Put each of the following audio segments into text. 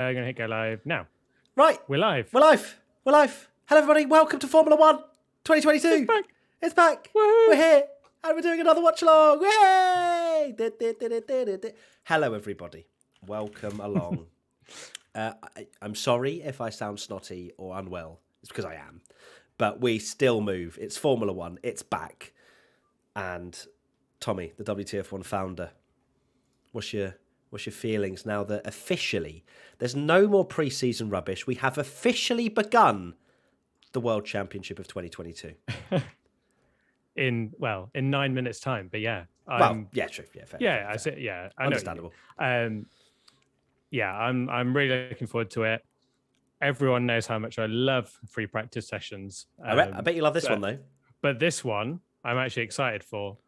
going to hit go live now. Right. We're live. We're live. Hello, everybody. Welcome to Formula 1 2022. It's back. Woo-hoo. We're here. And we're doing another Watchalong. Yay! Hello, everybody. Welcome along. I'm sorry if I sound snotty or unwell. It's because I am. But we still move. It's Formula 1. It's back. And Tommy, the WTF1 founder, what's your feelings now that officially there's no more pre-season rubbish? We have officially begun the World Championship of 2022. In 9 minutes time, but yeah. True. Yeah, fair. Understandable. I'm really looking forward to it. Everyone knows how much I love free practice sessions. I bet you love this one though. But this one I'm actually excited for.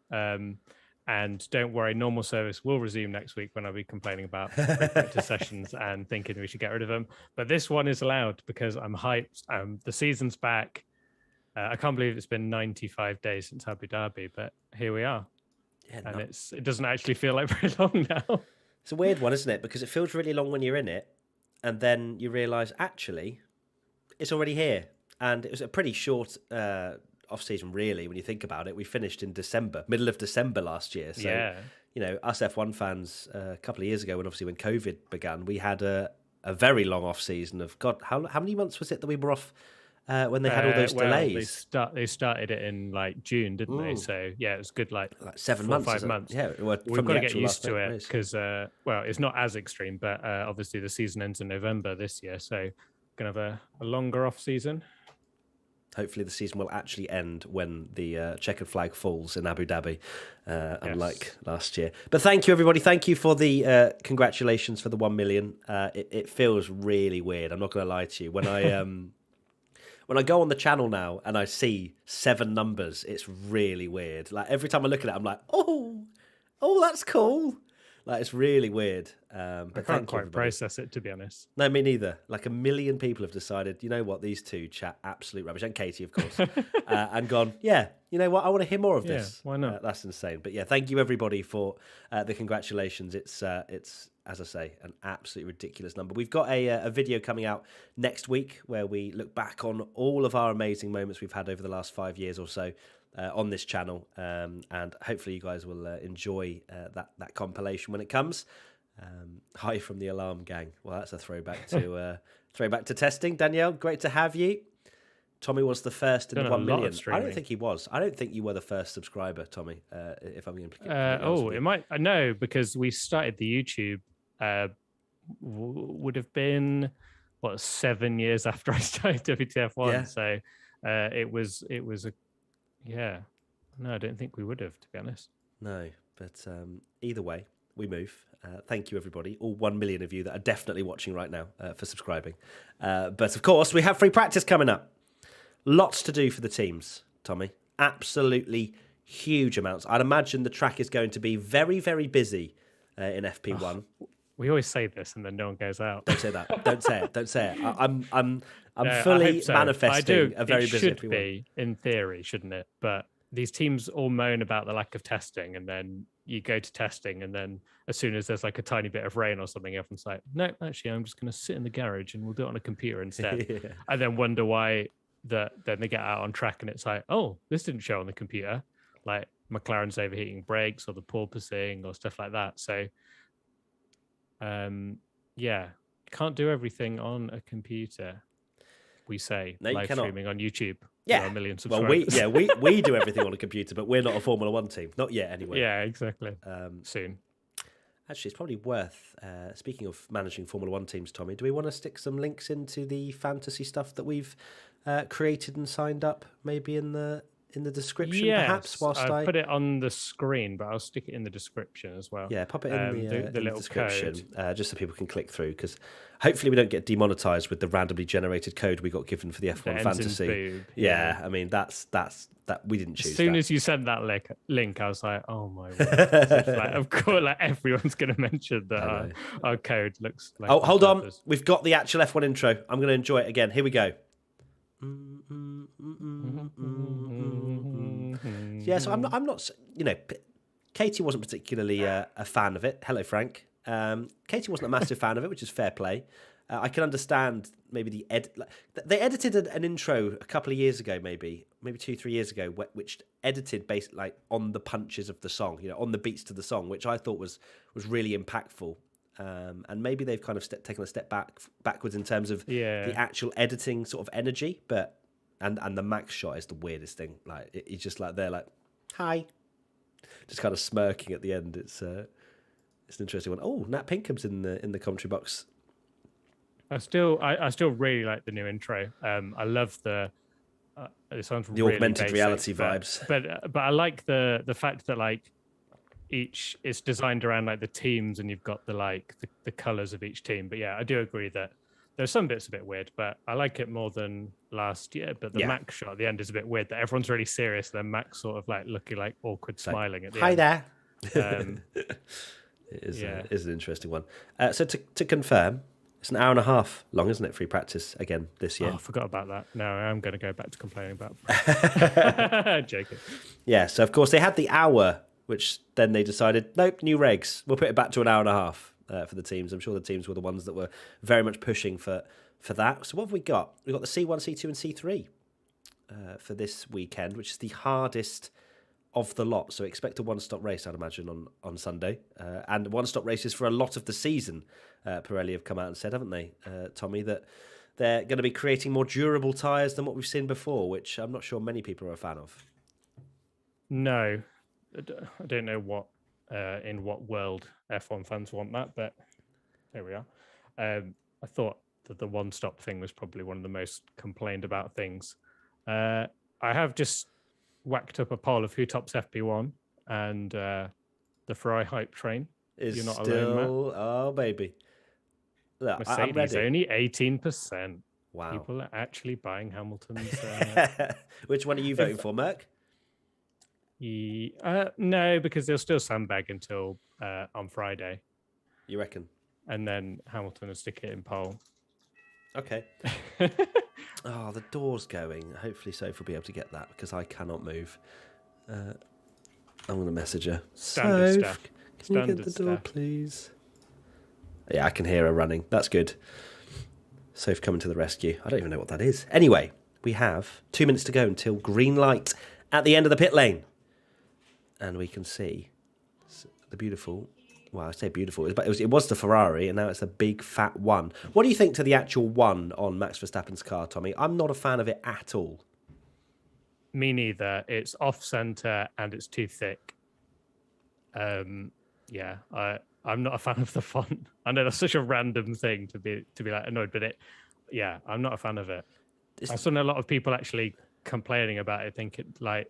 And don't worry, normal service will resume next week when I'll be complaining about free practice sessions and thinking we should get rid of them. But this one is allowed because I'm hyped. The season's back. I can't believe it's been 95 days since Abu Dhabi, but here we are. Yeah, and it doesn't actually feel like very long now. It's a weird one, isn't it? Because it feels really long when you're in it, and then you realise, actually, it's already here. And it was a pretty short off-season, really, when you think about it. We finished in December, middle of December last year. So, yeah. You know, us F1 fans, a couple of years ago, when COVID began, we had a very long off-season of, God, how many months was it that we were off when they had all those delays? They started it in like June, didn't they? So yeah, it was good, like 7 months, 5 months. Yeah, we've got to get used to it because it's not as extreme, but obviously the season ends in November this year, so gonna have a longer off season. Hopefully the season will actually end when the checkered flag falls in Abu Dhabi, unlike last year. But thank you, everybody. Thank you for the congratulations for the 1 million. It feels really weird. I'm not going to lie to you. When I when I go on the channel now and I see 7 numbers, it's really weird. Like every time I look at it, I'm like, oh, that's cool. Like it's really weird. But I can't quite process it, to be honest. No, me neither. Like 1 million people have decided, you know what, these two chat absolute rubbish, and Katie, of course, and gone, yeah, you know what, I want to hear more of this. Why not? That's insane. But yeah, thank you everybody for the congratulations. It's as I say, an absolutely ridiculous number. We've got a video coming out next week where we look back on all of our amazing moments we've had over the last 5 years or so. On this channel, and hopefully you guys will enjoy that compilation when it comes. Hi from the Alarm Gang. Well, that's a throwback to testing. Danielle, great to have you. Tommy was the first in the 1 million. I don't think he was. I don't think you were the first subscriber, Tommy. If I'm going to it might. No, because we started the YouTube. Would have been 7 years after I started WTF1. Yeah. So it was a. Yeah, no, I don't think we would have, to be honest. No, but either way, we move. Thank you, everybody, all 1 million of you that are definitely watching right now for subscribing. But of course, we have free practice coming up. Lots to do for the teams, Tommy. Absolutely huge amounts. I'd imagine the track is going to be very, very busy in FP1. We always say this, and then no one goes out. Don't say that. Don't say it. Don't say it. I'm fully manifesting a very busy FP1. It should be, in theory, shouldn't it? But these teams all moan about the lack of testing, and then you go to testing, and then as soon as there's like a tiny bit of rain or something, everyone's like, no, actually, I'm just going to sit in the garage and we'll do it on a computer instead. Yeah. And then wonder why then they get out on track and it's like, oh, this didn't show on the computer. Like McLaren's overheating brakes or the porpoising or stuff like that. So can't do everything on a computer. We say no, live streaming on YouTube. Yeah, 1 million subscribers. Well, we do everything on a computer, but we're not a Formula 1 team, not yet anyway. Yeah, exactly. Soon. Actually, it's probably worth. Speaking of managing Formula 1 teams, Tommy, do we want to stick some links into the fantasy stuff that we've created and signed up? Maybe in the description, perhaps. Whilst I put it on the screen, but I'll stick it in the description as well. Yeah, pop it in the little description, just so people can click through. Because hopefully we don't get demonetized with the randomly generated code we got given for the F1 fantasy. Yeah, I mean that's we didn't choose. As soon as you sent that link, I was like, oh my word! Of course, like everyone's going to mention that our code looks like. Oh, hold on, we've got the actual F1 intro. I'm going to enjoy it again. Here we go. Yeah, so I'm not, Katie wasn't particularly a fan of it. Hello, Frank. Katie wasn't a massive fan of it, which is fair play. I can understand maybe the edit. They edited an intro a couple of years ago, maybe 2-3 years ago, which edited based like on the punches of the song, on the beats to the song, which I thought was really impactful. And maybe they've kind of taken a step backwards in terms of the actual editing sort of energy, but and the Max shot is the weirdest thing. Like he's just like they're like, hi, just kind of smirking at the end. It's an interesting one. Oh, Nat Pinkham's in the commentary box. I still really like the new intro. I love it sounds the really augmented basic, reality vibes. But I like the fact that like it's designed around like the teams, and you've got the colors of each team. But yeah, I do agree that there's some bits a bit weird, but I like it more than last year. But the Max shot at the end is a bit weird, that everyone's really serious, then Max sort of like looking like awkward smiling at the end. Hi there. It is an interesting one. So to confirm, it's an hour and a half long, isn't it, free practice again this year? Oh, I forgot about that. No, I'm going to go back to complaining about Jacob. Yeah, so of course they had the hour, which then they decided, nope, new regs. We'll put it back to an hour and a half for the teams. I'm sure the teams were the ones that were very much pushing for that. So what have we got? We've got the C1, C2 and C3 for this weekend, which is the hardest of the lot. So expect a one-stop race, I'd imagine, on Sunday. And one-stop races for a lot of the season. Pirelli have come out and said, haven't they, Tommy, that they're going to be creating more durable tyres than what we've seen before, which I'm not sure many people are a fan of. No, I don't know what in what world F1 fans want that, but there we are. I thought that the one-stop thing was probably one of the most complained about things. I have just whacked up a poll of who tops FP1, and the Ferrari hype train is You're not still alone, Matt. Oh baby. Look, I'm Mercedes ready. Only 18%. Wow. People are actually buying Hamilton's. Which one are you voting for, Merc? No, because they'll still sandbag until on Friday. You reckon? And then Hamilton will stick it in pole. Okay. Oh, the door's going. Hopefully Soph will be able to get that because I cannot move. I'm going to message her. Standard Soph, stuff. can you get the door, please? Yeah, I can hear her running. That's good. Soph coming to the rescue. I don't even know what that is. Anyway, we have 2 minutes to go until green light at the end of the pit lane. And we can see the beautiful... Well, I say beautiful, but it was the Ferrari, and now it's a big fat one. What do you think to the actual one on Max Verstappen's car, Tommy? I'm not a fan of it at all. Me neither. It's off-center and it's too thick. Yeah, I'm not a fan of the font. I know that's such a random thing to be like annoyed, but I'm not a fan of it. I saw a lot of people actually complaining about it, thinking like,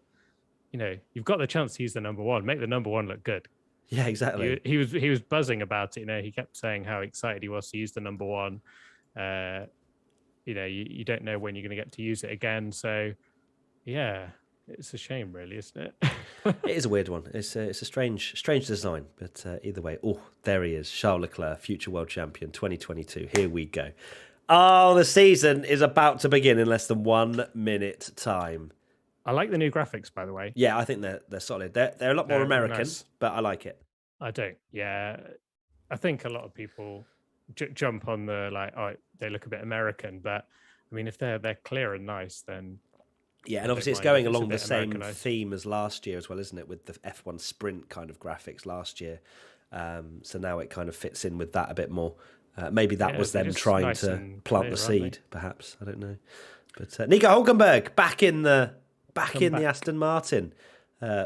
you've got the chance to use the number one, make the number one look good. Yeah, exactly. He was buzzing about it. He kept saying how excited he was to use the number one. You don't know when you're going to get to use it again. So, yeah, it's a shame, really, isn't it? It is a weird one. It's a strange design, but either way, there he is, Charles Leclerc, future world champion, 2022. Here we go. Oh, the season is about to begin in less than 1 minute time. I like the new graphics, by the way. Yeah, I think they're solid. They're a lot more American, nice. But I like it. I don't. Yeah, I think a lot of people jump on they look a bit American, but I mean, if they're clear and nice, then yeah, and obviously it's going along the same theme as last year as well, isn't it? With the F1 Sprint kind of graphics last year, so now it kind of fits in with that a bit more. Maybe that was them trying to plant the seed, perhaps. I don't know. But Nico Hülkenberg back in the Aston Martin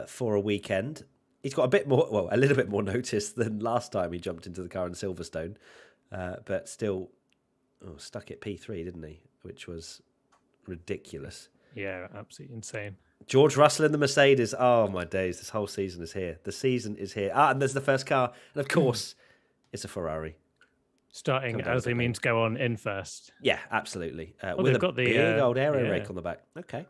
for a weekend. He's got a little bit more notice than last time he jumped into the car in Silverstone, but still stuck at P3, didn't he? Which was ridiculous. Yeah, absolutely insane. George Russell in the Mercedes. Oh, my days. This whole season is here. The season is here. And there's the first car. And, of course, it's a Ferrari. Starting as they mean to go on in first. Yeah, absolutely. With a big old aero rake on the back. Okay.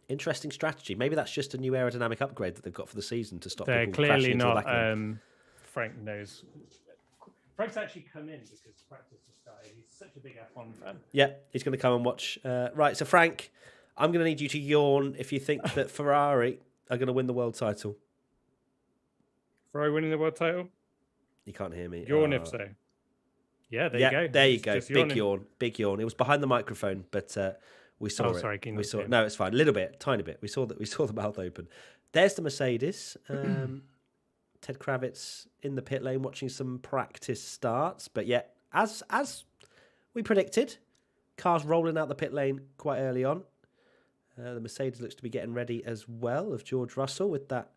Interesting strategy. Maybe that's just a new aerodynamic upgrade that they've got for the season to stop people crashing into the back end. Frank knows. Frank's actually come in because practice just started. He's such a big F1 fan. Yeah, he's going to come and watch. Right, so Frank, I'm going to need you to yawn if you think that Ferrari are going to win the world title. Ferrari winning the world title? You can't hear me. Yawn if so. Yeah, there you go. There you It's go. just Big yawning. yawn. Big yawn. It was behind the microphone, but we saw Oh, it. sorry, can you We not saw see it. him? No, it's fine. A little bit, tiny bit. We saw that. We saw the mouth open. There's the Mercedes. Ted Kravitz in the pit lane watching some practice starts. But yet, as we predicted, cars rolling out the pit lane quite early on. The Mercedes looks to be getting ready as well of George Russell with that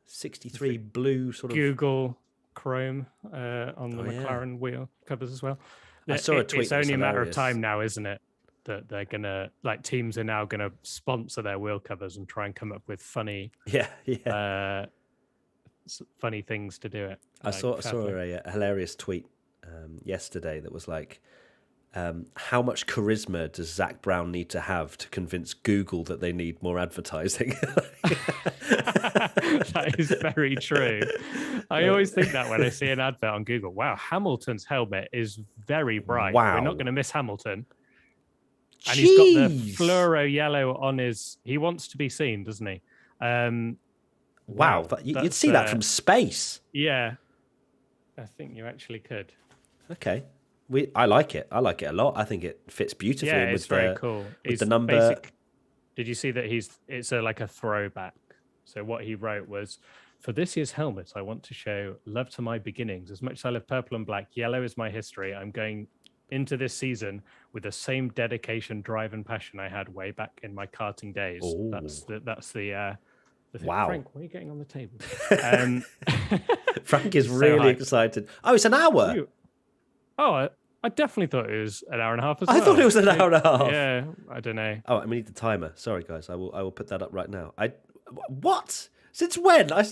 63 blue sort of... Google Chrome on the Oh, yeah. McLaren wheel covers as well. I saw a tweet It's that was only a matter of hilarious. time now, isn't it? That they're gonna, like, teams are now gonna sponsor their wheel covers and try and come up with funny funny things to do it. I Like, saw a hilarious tweet yesterday that was like, how much charisma does Zach Brown need to have to convince Google that they need more advertising? That is very true. I always think that when I see an advert on Google. Wow, Hamilton's helmet is very bright. Wow. We're not going to miss Hamilton. And Jeez. he's got the fluoro yellow on his... He wants to be seen, doesn't he? Wow. You'd see that from space. Yeah. I think you actually could. Okay. I like it. I like it a lot. I think it fits beautifully. Yeah, with it's very cool. With the number... Did you see that it's like a throwback? So what he wrote was, for this year's helmet, I want to show love to my beginnings. As much as I love purple and black, yellow is my history. I'm going into this season with the same dedication, drive, and passion I had way back in my karting days. Ooh. That's the thing. Wow. Frank, what are you getting on the table? Frank is really excited. Oh, it's an hour. I definitely thought it was an hour and a half as I well. thought it was an hour and a half. Yeah, I don't know. Oh, and we need the timer. Sorry, guys. I will put that up right now. What? Since when? I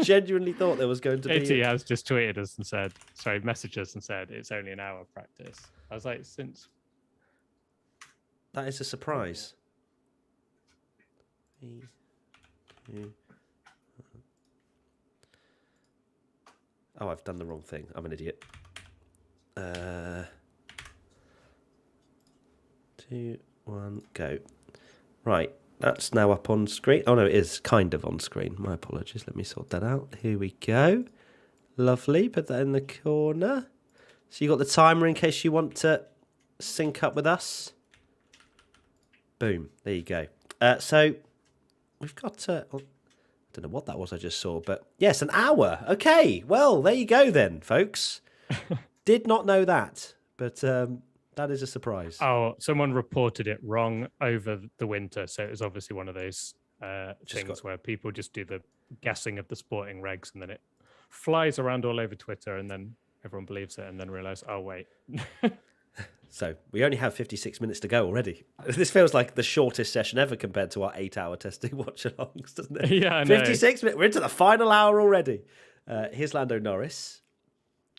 genuinely thought there was going to be... AT has just tweeted us and said, messaged us and said, it's only an hour practice. I was like, since... That is a surprise. Oh, I've done the wrong thing. I'm an idiot. 2, 1, go. Right, that's now up on screen. Oh, no, it is kind of on screen. My apologies. Let me sort that out. Here we go. Lovely. Put that in the corner. So you got the timer in case you want to sync up with us. Boom. There you go. So we've got... I don't know what that was I just saw, but yes, an hour. Okay, well, there you go then, folks. Did not know that, but that is a surprise. Oh, someone reported it wrong over the winter, so it was obviously one of those things where people just do the guessing of the sporting regs, and then it flies around all over Twitter, and then everyone believes it, and then realize, oh, wait. So we only have 56 minutes to go already. This feels like the shortest session ever compared to our 8-hour testing watch-alongs, doesn't it? Yeah, I know. 56 minutes. We're into the final hour already. Here's Lando Norris.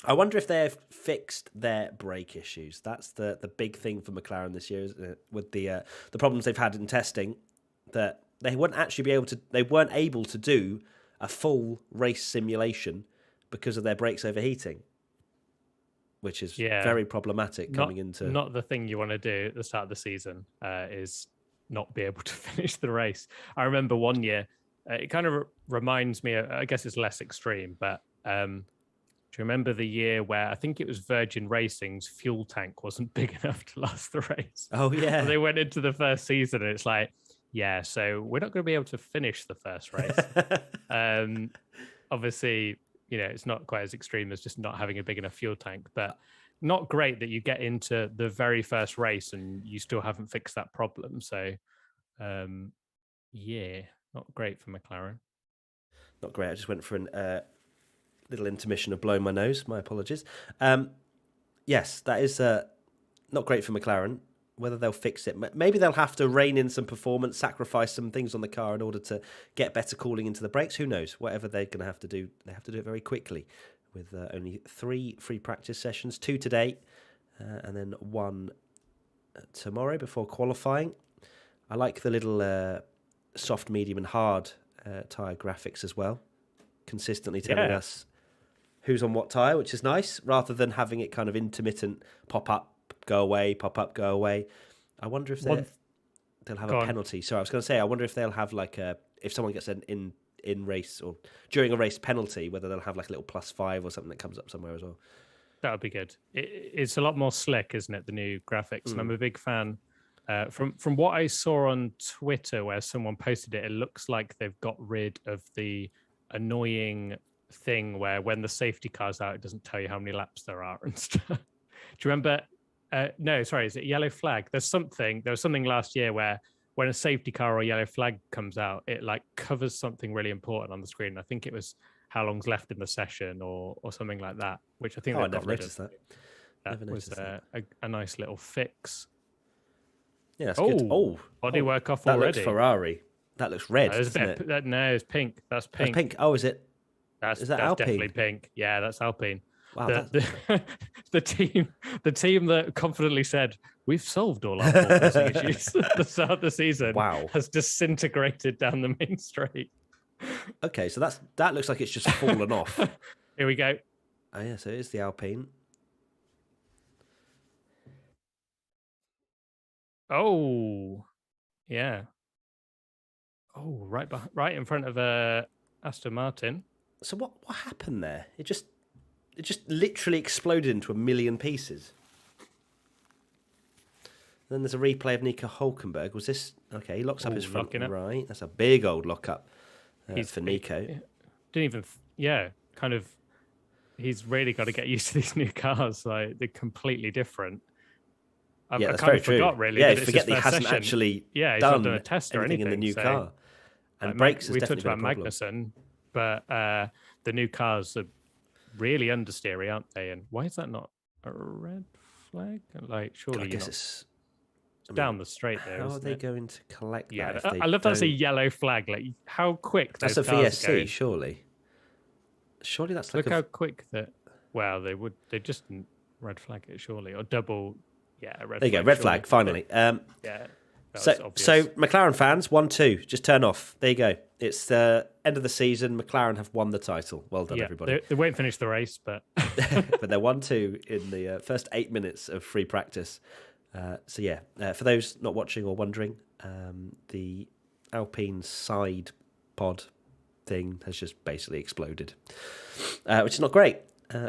I wonder if they've fixed their brake issues. That's the big thing for McLaren this year, isn't it? With the problems they've had in testing, that they weren't able to do a full race simulation because of their brakes overheating, which is very problematic coming into... Not the thing you want to do at the start of the season, is not be able to finish the race. I remember one year, it kind of reminds me, I guess it's less extreme, but do you remember the year where I think it was Virgin Racing's fuel tank wasn't big enough to last the race? Oh, yeah. They went into the first season and it's like, yeah, so we're not going to be able to finish the first race. Obviously... it's not quite as extreme as just not having a big enough fuel tank, but not great that you get into the very first race and you still haven't fixed that problem. So, not great for McLaren. Not great. I just went for a little intermission of blowing my nose. My apologies. Yes, that is not great for McLaren. Whether they'll fix it, maybe they'll have to rein in some performance, sacrifice some things on the car in order to get better cooling into the brakes. Who knows? Whatever they're going to have to do, they have to do it very quickly. With only 3 free practice sessions, 2 today, and then 1 tomorrow before qualifying. I like the little soft, medium, and hard tyre graphics as well, consistently telling us who's on what tyre, which is nice, rather than having it kind of intermittent pop up. Go away, pop up, go away. I wonder if they'll have a penalty. Sorry, I was going to say, I wonder if they'll have if someone gets an in race or during a race penalty, whether they'll have like a little +5 or something that comes up somewhere as well. That would be good. It's a lot more slick, isn't it? The new graphics, and I'm a big fan. From what I saw on Twitter, where someone posted it, it looks like they've got rid of the annoying thing where when the safety car's out, it doesn't tell you how many laps there are and stuff. Do you remember? No, sorry, is it yellow flag? There was something last year where when a safety car or yellow flag comes out, it like covers something really important on the screen. I think it was how long's left in the session or something like that, which I think I never noticed that. That was a nice little fix. Yeah, that's good. Oh, bodywork off that already. That looks Ferrari. That looks red. No, it's pink. That's pink. That's pink. Oh, is it? Is that Alpine? Definitely pink. Yeah, that's Alpine. Wow, the team that confidently said we've solved all our porpoising issues at the start of the season. Wow, has disintegrated down the main straight. Okay, so that looks like it's just fallen off. Here we go. Oh yeah, so it is the Alpine. Oh, yeah. Oh, right in front of Aston Martin. So what happened there? It just literally exploded into a million pieces. Then there's a replay of Nico Hulkenberg. Was this okay? He locks up his front right. That's a big old lockup for Nico. Didn't even. Yeah, kind of. He's really got to get used to these new cars. Like they're completely different. I kind of forgot really. Yeah, forget he hasn't actually done a test or anything in the new car. And brakes is definitely talked about Magnussen, but the new cars are really understeery, aren't they? And why is that not a red flag? Like, surely I guess it's down the straight there. How are they going to collect that? I love that's a yellow flag. Like, how quick that's a VSC, surely. Surely that's like look how quick that. Well, they just red flag it surely or double. Yeah, red. There you go, red flag. Finally. Yeah. So McLaren fans, 1-2, just turn off. There you go. It's the end of the season. McLaren have won the title. Well done, everybody. They won't finish the race, but but they're 1-2 in the first 8 minutes of free practice. For those not watching or wondering, the Alpine side pod thing has just basically exploded, which is not great.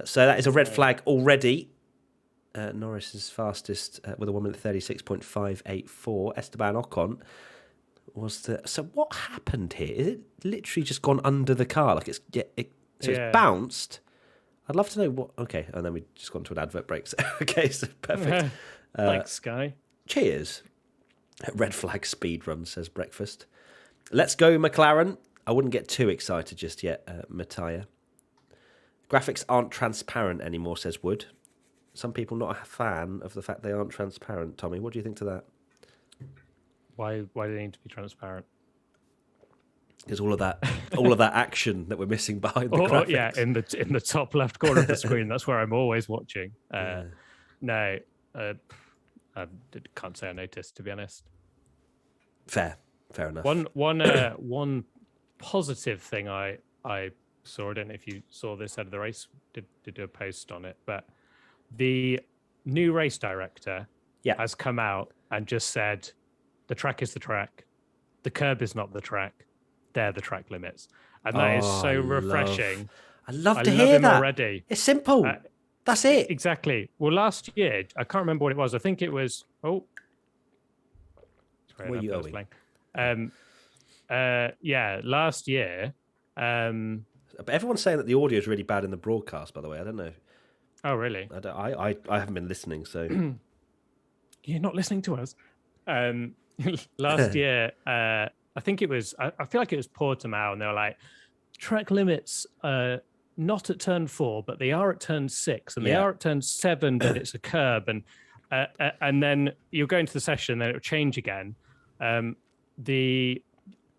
So that is a red flag already. Norris is fastest with a 1 minute 36.584. Esteban Ocon was the. So what happened here? Is it literally just gone under the car? Like it's bounced. I'd love to know what. Okay, and then we just gone to an advert break. So, okay, so perfect. Like Sky. Cheers. Red flag speed run, says Breakfast. Let's go, McLaren. I wouldn't get too excited just yet, Mattia. Graphics aren't transparent anymore, says Wood. Some people not a fan of the fact they aren't transparent. Tommy, what do you think to that? Why do they need to be transparent? Because all of that action that we're missing behind the graphics. Yeah, in the top left corner of the screen. That's where I'm always watching. No, I can't say I noticed, to be honest. Fair enough. One positive thing I saw. I don't know if you saw this out of the race. Did do a post on it, but the new race director has come out and just said the track is the track, the curb is not the track, they're the track limits, and that is so refreshing. I love to hear that already. It's simple. That's it. Exactly. Well, last year I can't remember what it was. I think it was. Sorry, were you owing? Last year. But everyone's saying that the audio is really bad in the broadcast. By the way, I don't know. Oh, really? I haven't been listening, so you're not listening to us. Last year, I think it was. I feel like it was Portimao, and they were like, track limits not at turn 4, but they are at turn 6, and they are at turn 7, but it's a curb, and then you'll go into the session, and then it'll change again. The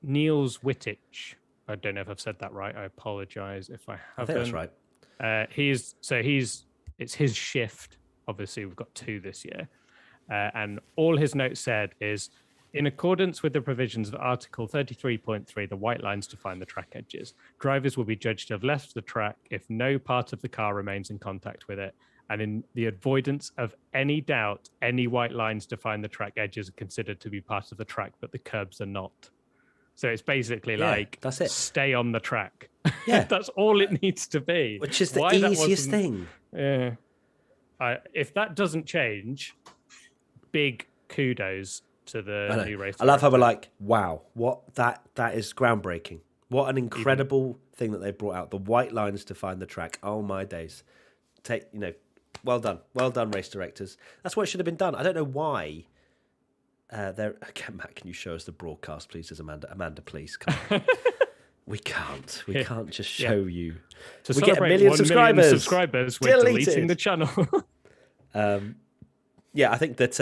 Niels Wittich, I don't know if I've said that right. I apologize if I haven't. I think that's right. It's his shift. Obviously, we've got 2 this year. And all his notes said is, in accordance with the provisions of Article 33.3, the white lines define the track edges. Drivers will be judged to have left the track if no part of the car remains in contact with it. And in the avoidance of any doubt, any white lines define the track edges are considered to be part of the track, but the curbs are not. So it's basically that's it. Stay on the track. Yeah. That's all it needs to be. Which is the easiest thing. Yeah. if that doesn't change, big kudos to the new race. I love how we're like, wow, what that is groundbreaking. What an incredible thing that they brought out. The white lines define the track. Oh my days. Well done, race directors. That's what should have been done. I don't know why. Matt, can you show us the broadcast, please? Says Amanda. Amanda, please. Come on. We can't. We can't just show you. To we get 1 million subscribers. We're deleting the channel. I think that.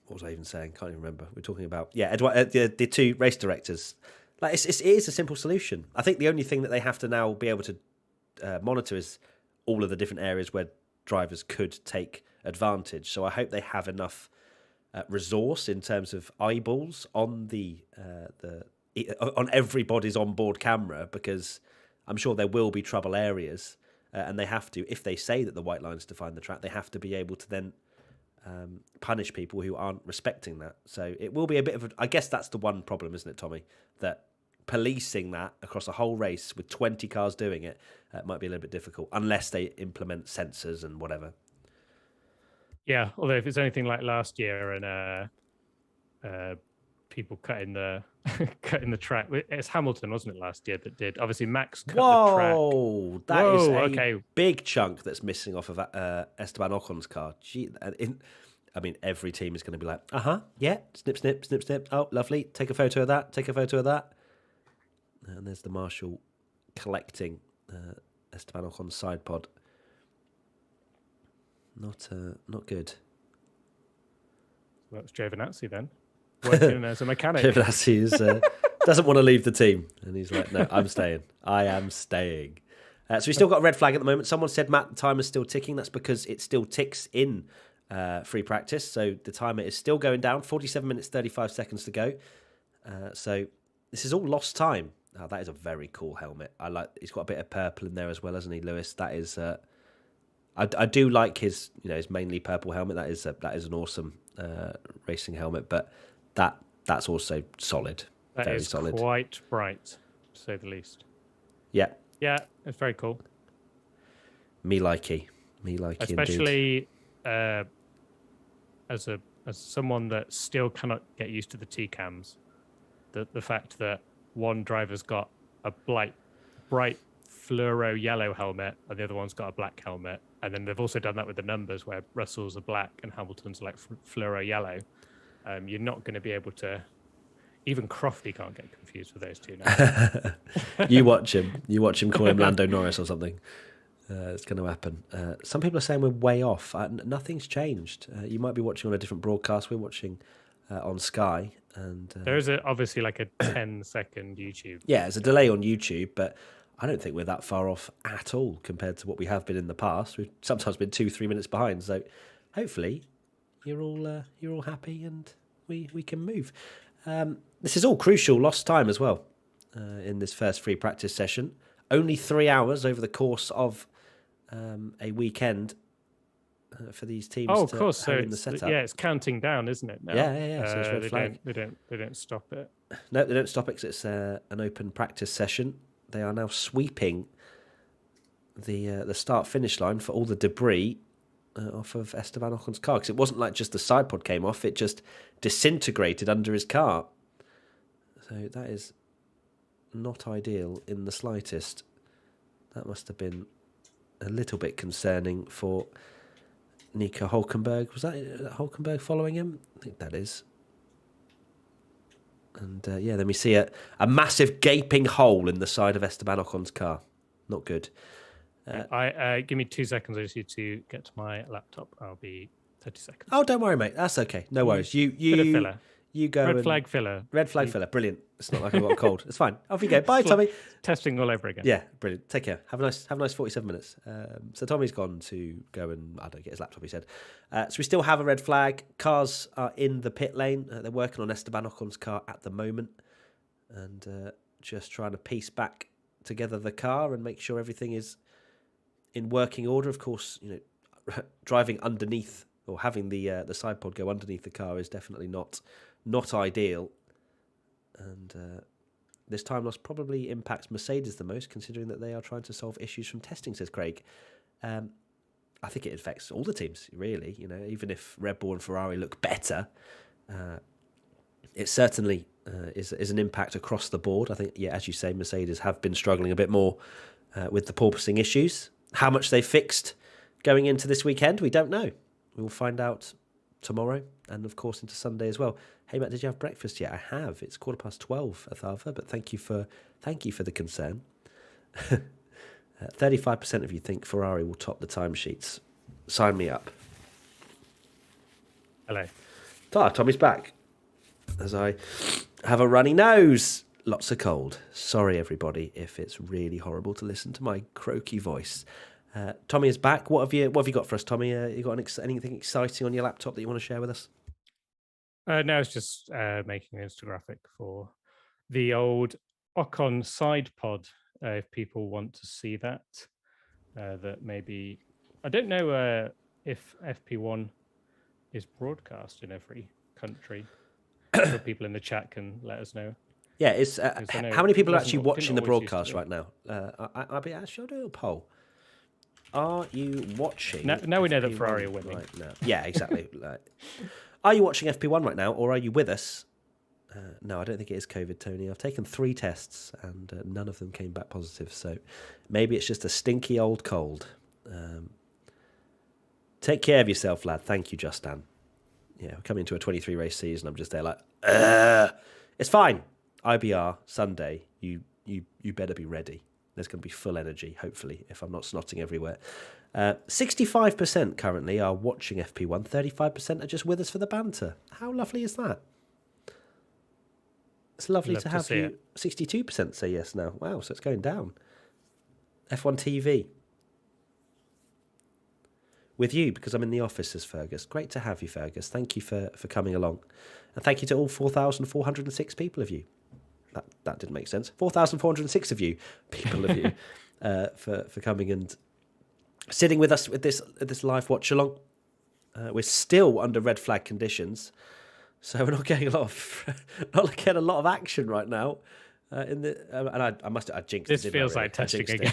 What was I even saying? Can't even remember. We're talking about the two race directors. Like it is a simple solution. I think the only thing that they have to now be able to monitor is all of the different areas where drivers could take advantage. So I hope they have enough resource in terms of eyeballs on on everybody's onboard camera, because I'm sure there will be trouble areas, and they have to, if they say that the white lines define the track, they have to be able to then punish people who aren't respecting that. So it will be a bit of I guess that's the one problem, isn't it, Tommy? That policing that across a whole race with 20 cars doing it might be a little bit difficult unless they implement sensors and whatever. Yeah, although if it's anything like last year and people cutting the track, it's Hamilton, wasn't it, last year that did? Obviously, Max cut the track. Whoa, that is a big chunk that's missing off of Esteban Ocon's car. Every team is going to be like, yeah, snip, snip, snip, snip. Oh, lovely. Take a photo of that. Take a photo of that. And there's the marshal collecting Esteban Ocon's side pod. Not good. Well, it's Giovinazzi then, working as a mechanic. Giovinazzi doesn't want to leave the team, and he's like, "No, I'm staying. I am staying." So we still got a red flag at the moment. Someone said, Matt, the timer's still ticking. That's because it still ticks in free practice, so the timer is still going down. 47 minutes 35 seconds to go. So this is all lost time. Oh, that is a very cool helmet. I like. He's got a bit of purple in there as well, hasn't he, Lewis? That is. I do like his mainly purple helmet. That is an awesome racing helmet, but that's also solid. That very is solid. Quite bright, to say the least. Yeah. Yeah, it's very cool. Me likey, especially as someone that still cannot get used to the T-cams. The fact that one driver's got a bright fluoro yellow helmet and the other one's got a black helmet, and then they've also done that with the numbers where Russell's are black and Hamilton's are like fluoro yellow. You're not going to be able to. Even Crofty can't get confused with those two now. You watch him call him Lando Norris or something. It's going to happen. Some people are saying we're way off. Nothing's changed. You might be watching on a different broadcast. We're watching on Sky. And there is obviously like a 10-second YouTube. Yeah, there's a delay on YouTube, but I don't think we're that far off at all compared to what we have been in the past. We've sometimes been 2-3 minutes behind. So hopefully you're all happy and we can move. This is all crucial lost time as well in this first free practice session. Only 3 hours over the course of a weekend for these teams. Oh, of course. So in the setup. It's counting down, isn't it? Now? Yeah. So it's red flag. They don't stop it. No, they don't stop it because it's an open practice session. They are now sweeping the start finish line for all the debris off of Esteban Ocon's car, because it wasn't like just the side pod came off; it just disintegrated under his car. So that is not ideal in the slightest. That must have been a little bit concerning for Nico Hulkenberg. Was that Hulkenberg following him? I think that is. And then we see a massive gaping hole in the side of Esteban Ocon's car. Not good. Give me 2 seconds. I just need to get to my laptop. I'll be 30 seconds. Oh, don't worry, mate. That's okay. No worries. Bit of filler. You go. Red flag filler. Red flag filler. Brilliant. It's not like I've got a cold. It's fine. Off you go. Bye, Tommy. Testing all over again. Yeah, brilliant. Take care. Have a nice 47 minutes. So Tommy's gone to go and get his laptop. He said. So we still have a red flag. Cars are in the pit lane. They're working on Esteban Ocon's car at the moment, and just trying to piece back together the car and make sure everything is in working order. Of course, driving underneath or having the side pod go underneath the car is definitely not ideal. And this time loss probably impacts Mercedes the most, considering that they are trying to solve issues from testing, says Craig. I I think it affects all the teams, really. You know, even if Red Bull and Ferrari look better, it certainly is an impact across the board. I think, yeah, as you say, Mercedes have been struggling a bit more with the porpoising issues. How much they fixed going into this weekend, we don't know. We'll find out tomorrow and, of course, into Sunday as well. Hey, Matt, did you have breakfast yet? I have. It's 12:15, Atharva, but thank you for the concern. 35% of you think Ferrari will top the timesheets. Sign me up. Hello. Tommy's back. As I have a runny nose. Lots of cold. Sorry, everybody, if it's really horrible to listen to my croaky voice. Tommy is back. What have you got for us, Tommy? You got anything exciting on your laptop that you want to share with us? No, it's just making an infographic for the old Ocon side pod. If people want to see that, that maybe I don't know if FP1 is broadcast in every country. So people in the chat can let us know. Yeah, it's how many people are actually watching the broadcast right now? I'll do a poll. Are you watching? Now we know that Ferrari are winning. Right now. Yeah, exactly. Are you watching FP1 right now, or are you with us? No, I don't think it is COVID, Tony. I've taken 3 tests, and none of them came back positive. So maybe it's just a stinky old cold. Take care of yourself, lad. Thank you, Justin. Yeah, we're coming into a 23 race season. I'm just there like, it's fine. IBR Sunday. You better be ready. There's going to be full energy, hopefully, if I'm not snotting everywhere. 65% currently are watching FP1. 35% are just with us for the banter. How lovely is that? It's lovely to have you. 62% say yes now. Wow, so it's going down. F1 TV. With you, because I'm in the office as Fergus. Great to have you, Fergus. Thank you for coming along. And thank you to all 4,406 people of you. That didn't make sense. 4,406 of you, people of you, for coming and sitting with us with this live watch along. We're still under red flag conditions, so we're not getting a lot of action right now. And I jinxed it. This feels like testing again.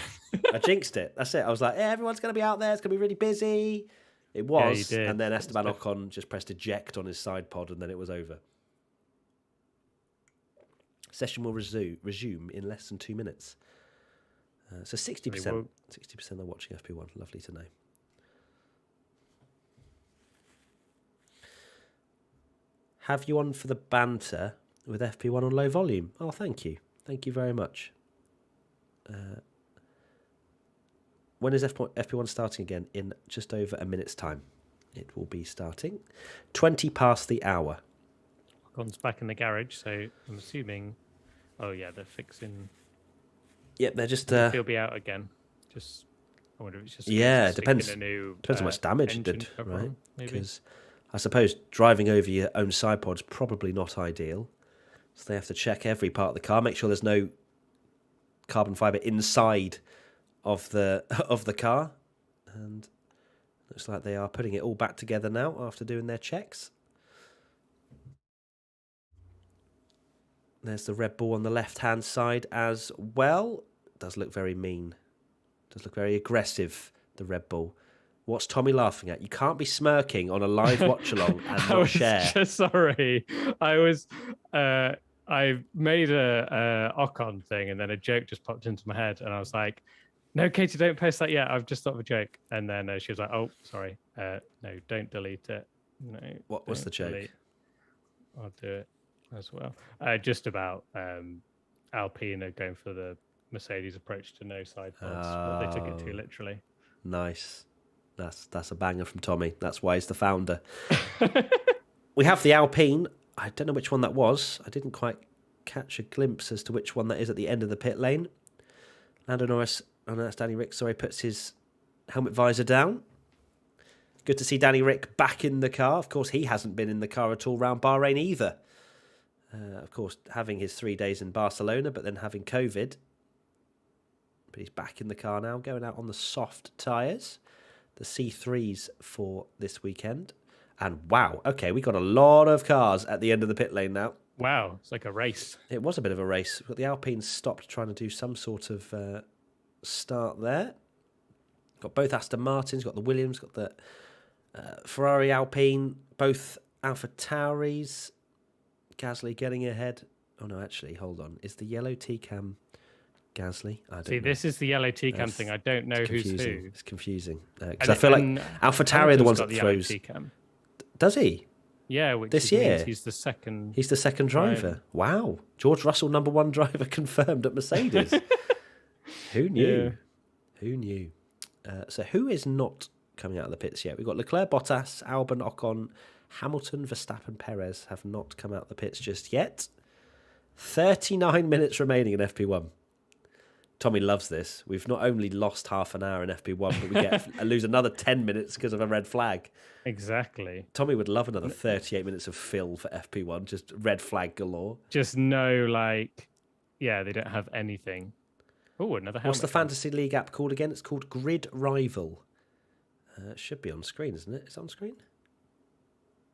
I jinxed it. That's it. I was like, everyone's going to be out there. It's going to be really busy. It was, and then Esteban Ocon just pressed eject on his side pod, and then it was over. Session will resume in less than 2 minutes. So 60% are watching FP1. Lovely to know. Have you on for the banter with FP1 on low volume? Oh, thank you. Thank you very much. When is FP1 starting again? In just over a minute's time. It will be starting 20 past the hour. Ocon's back in the garage, so I'm assuming. Oh yeah, they're fixing. Yep, they're just. He'll be out again. Just. I wonder if it's just. Yeah, it depends. Depends how much damage it did, right? Because I suppose driving over your own side pod's probably not ideal. So they have to check every part of the car, make sure there's no carbon fibre inside of the car, and looks like they are putting it all back together now after doing their checks. There's the Red Bull on the left-hand side as well. Does look very mean. Does look very aggressive, the Red Bull. What's Tommy laughing at? You can't be smirking on a live watch-along and not share. Sorry. I made a Ocon thing, and then a joke just popped into my head, and I was like, no, Katie, don't post that yet. I've just thought of a joke. And then she was like, oh, sorry. No, don't delete it. No. What was the joke? Delete. I'll do it as well. Just about Alpine going for the Mercedes approach to no side pods. But they took it too literally. Nice. That's a banger from Tommy. That's why he's the founder. We have the Alpine. I don't know which one that was. I didn't quite catch a glimpse as to which one that is at the end of the pit lane. Lando Norris, that's Danny Rick, puts his helmet visor down. Good to see Danny Rick back in the car. Of course, he hasn't been in the car at all round Bahrain either. Of course, having his 3 days in Barcelona, but then having COVID. But he's back in the car now, going out on the soft tyres. The C3s for this weekend. And wow, okay, we got a lot of cars at the end of the pit lane now. Wow, it's like a race. It was a bit of a race, but the Alpines stopped trying to do some sort of start there. Got both Aston Martins, got the Williams, got the Ferrari Alpine, both Alpha Tauris. Gasly getting ahead. Oh no, actually, hold on. Is the yellow T-Cam Gasly? I don't know. This is the yellow T-Cam thing. I don't know who's who. It's confusing. Because I feel like Alpha Tauri are the ones that throws... Does he? Yeah, which this year means he's the second. He's the second driver. Wow, George Russell, number one driver confirmed at Mercedes. Who knew? Yeah. Who knew? So who is not coming out of the pits yet? We've got Leclerc, Bottas, Albon, Ocon, Hamilton, Verstappen, Perez have not come out of the pits just yet. 39 minutes remaining in FP1. Tommy loves this. We've not only lost half an hour in FP1, but we lose another 10 minutes because of a red flag. Exactly. Tommy would love another 38 minutes of fill for FP1, just red flag galore. Just no, they don't have anything. Oh, another helmet. What's the Fantasy League app called again? It's called Grid Rival. It should be on screen, isn't it? Is it on screen?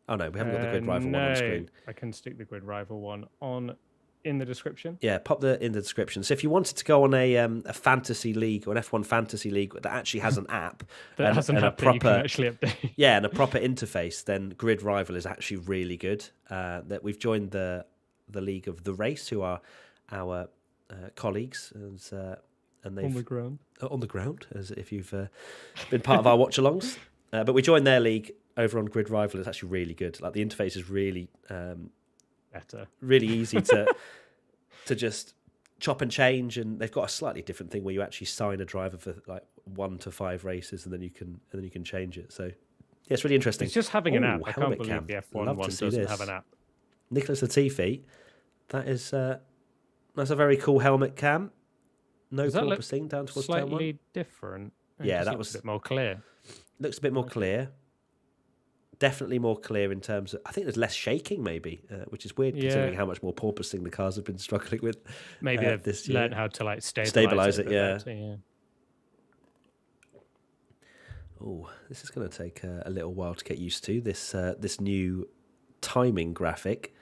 Oh, no, we haven't got the Grid Rival one on screen. I can stick the Grid Rival one on in the description. Yeah, pop that in the description. So if you wanted to go on a fantasy league or an F1 fantasy league that actually has an app that has an app that you can actually update, and a proper interface, then Grid Rival is actually really good. That we've joined the league of The Race, who are our colleagues, and they've on the ground, as if you've been part of our watch-alongs. But we joined their league over on Grid Rival. It's actually really good. Like the interface is really better, really easy to just chop and change, and they've got a slightly different thing where you actually sign a driver for like 1 to 5 races, and then you can change it. So yeah, it's really interesting. It's just having an app. I can't believe the F1 one doesn't have an app. Nicholas Latifi, that's a very cool helmet cam. No porpoising down towards turn 1. Slightly different. Yeah, that was a bit more clear. Looks a bit more clear. Definitely more clear in terms of, I think there's less shaking maybe, which is weird considering how much more porpoising the cars have been struggling with. Maybe they've learned how to stabilize it. Yeah. Oh, this is going to take a little while to get used to this new timing graphic.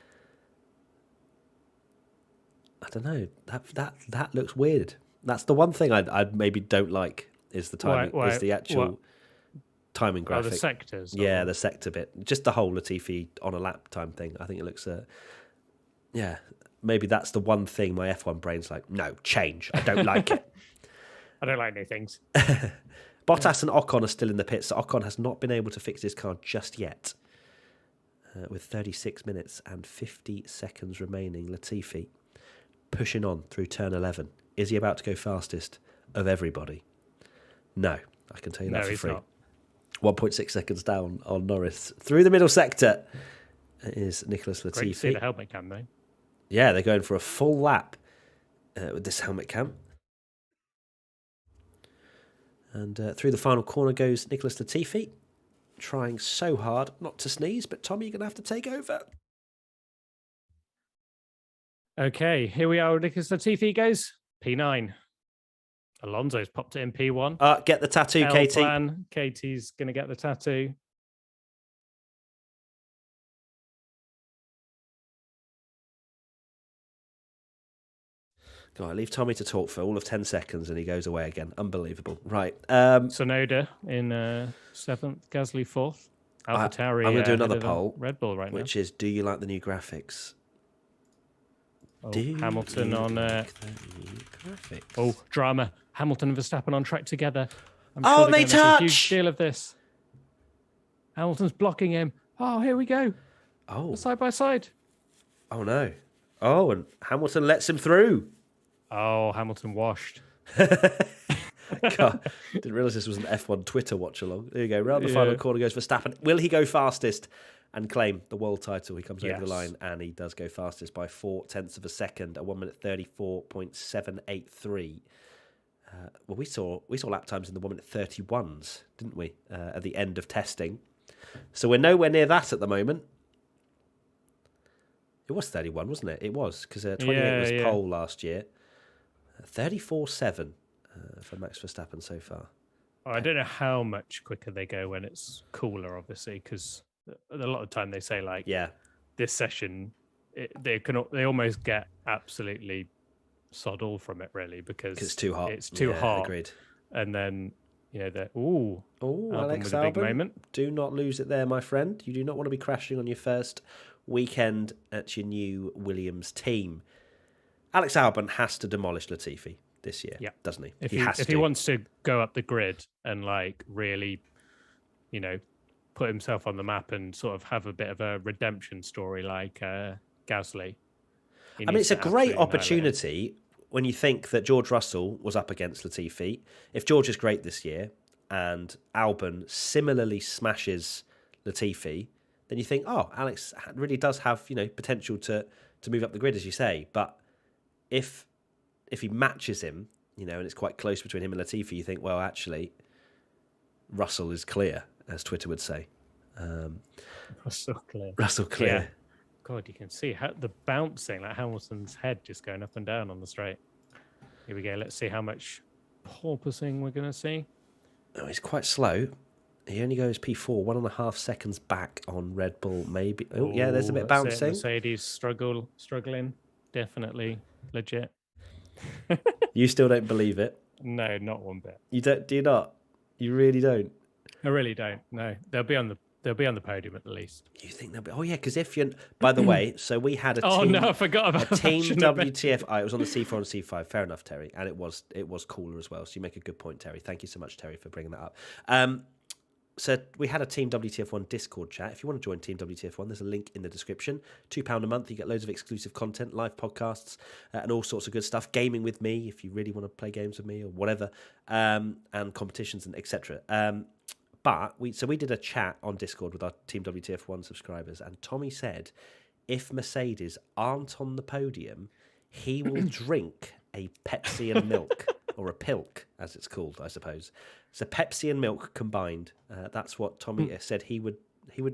I don't know. That looks weird. That's the one thing I maybe don't like is the timing. Is the actual timing graphic. The sectors. Yeah, the sector bit. Just the whole Latifi on a lap time thing. I think it looks. Maybe that's the one thing my F1 brain's like. No, change. I don't like it. I don't like new things. Bottas and Ocon are still in the pits. So Ocon has not been able to fix his car just yet. With 36 minutes and 50 seconds remaining, Latifi pushing on through turn 11. Is he about to go fastest of everybody? No, I can tell you that for free. 1.6 seconds down on Norris. Through the middle sector is Nicholas Latifi. Great to see the helmet cam, though. Yeah, they're going for a full lap with this helmet cam. And through the final corner goes Nicholas Latifi, trying so hard not to sneeze, but Tommy, you're going to have to take over. Okay, here we are. Nicholas Latifi goes P9. Alonso's popped it in P1. Get the tattoo, Katie. Katie's going to get the tattoo. God, I leave Tommy to talk for all of 10 seconds and he goes away again. Unbelievable. Right. Sonoda in 7th, Gasly 4th. AlphaTauri. I'm going to do another poll. Red Bull right now. Which is, do you like the new graphics? Hamilton on... drama. Hamilton and Verstappen on track together. They touch! A huge deal of this. Hamilton's blocking him. Oh, here we go. Side by side. Oh, no. Oh, and Hamilton lets him through. Oh, Hamilton washed. God, didn't realise this was an F1 Twitter watch along. There you go. Round the final corner goes Verstappen. Will he go fastest and claim the world title? He comes over the line and he does go fastest by 0.4 of a second, at 1:34.783. We saw lap times in the 1:31s, didn't we? At the end of testing. So we're nowhere near that at the moment. It was 31, wasn't it? It was, because 28 was pole last year. 34.7 for Max Verstappen so far. I don't know how much quicker they go when it's cooler, obviously, because a lot of time they say this session they almost get absolutely sod all from it, really, because it's too hot. It's too hot. Agreed. And then Oh, Alex with a big Albon, moment. do not lose it there, my friend. You do not want to be crashing on your first weekend at your new Williams team. Alex Albon has to demolish Latifi this year, doesn't he? If he he wants to go up the grid and like really, put himself on the map and sort of have a bit of a redemption story like Gasly. I mean, it's a great opportunity when you think that George Russell was up against Latifi. If George is great this year and Albon similarly smashes Latifi, then you think, oh, Alex really does have potential to move up the grid, as you say. But if he matches him, and it's quite close between him and Latifi, you think, well, actually, Russell is clear, as Twitter would say. Russell clear. Yeah. God, you can see how the bouncing, like Hamilton's head just going up and down on the straight. Here we go. Let's see how much porpoising we're going to see. Oh, he's quite slow. He only goes P4, 1.5 seconds back on Red Bull, maybe. Oh, yeah, there's a bit of bouncing. Mercedes struggling. Definitely legit. You still don't believe it? No, not one bit. You don't? Do you not? You really don't? I really don't. No, they'll be on the podium at the least. You think they'll be? Oh yeah, because if you're. By the way, so we had a team. Oh no, I forgot about a team WTF. It was on the C4 and C5. Fair enough, Terry, and it was cooler as well. So you make a good point, Terry. Thank you so much, Terry, for bringing that up. So we had a Team WTF1 Discord chat. If you want to join Team WTF1, there's a link in the description. £2 a month. You get loads of exclusive content, live podcasts, and all sorts of good stuff. Gaming with me, if you really want to play games with me or whatever, and competitions and etc. But we did a chat on Discord with our Team WTF1 subscribers, and Tommy said if Mercedes aren't on the podium, he will drink a Pepsi and milk, or a pilk, as it's called, I suppose. So Pepsi and milk combined. That's what Tommy said he would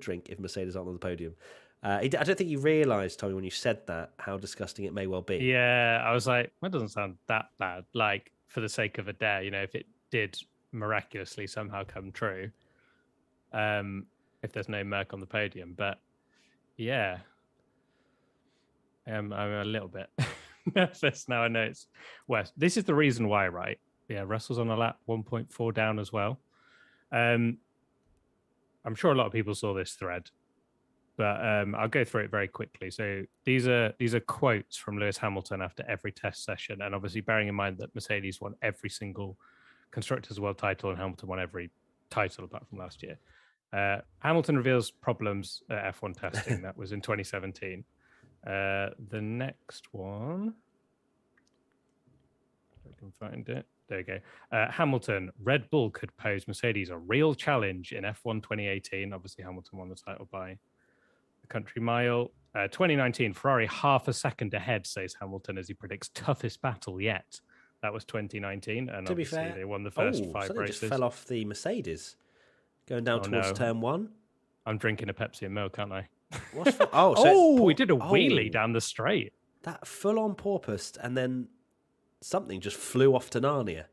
drink if Mercedes aren't on the podium. I don't think you realised, Tommy, when you said that, how disgusting it may well be. Yeah, I was like, that doesn't sound that bad. Like, for the sake of a dare, if it did miraculously somehow come true, if there's no Merc on the podium. But yeah, I'm a little bit nervous now. I know it's worse. This is the reason why, right? Yeah, Russell's on a lap 1.4 down as well. I'm sure a lot of people saw this thread, but I'll go through it very quickly. So these are quotes from Lewis Hamilton after every test session, and obviously bearing in mind that Mercedes won every single Constructors' World title and Hamilton won every title apart from last year. Hamilton reveals problems at F1 testing. That was in 2017. The next one, if I can find it. There you go. Hamilton, Red Bull could pose Mercedes a real challenge in F1 2018. Obviously, Hamilton won the title by a country mile. 2019, Ferrari half a second ahead, says Hamilton, as he predicts toughest battle yet. That was 2019, and to be fair, they won the first 5 so races. Just fell off the Mercedes, going down towards turn 1. I'm drinking a Pepsi and milk, aren't I? We did a wheelie down the straight. That full-on porpoised, and then something just flew off to Narnia.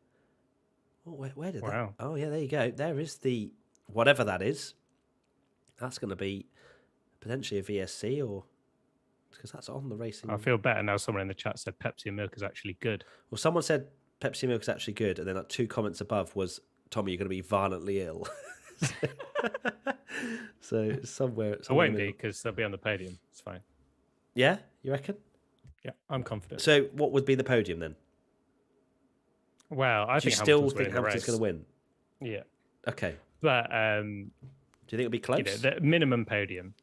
Oh, where did that? Oh, yeah, there you go. There is the whatever that is. That's going to be potentially a VSC, or because that's on the racing. I feel better now. Someone in the chat said Pepsi and milk is actually good. Well, someone said Pepsi and milk is actually good, and then 2 comments above was, Tommy, you're going to be violently ill. So somewhere I won't be, because they'll be on the podium. It's fine. Yeah, you reckon? Yeah, I'm confident. So what would be the podium then? Well, I think Hamilton's going to win. Yeah. Okay. But do you think it'll be close? The minimum podium.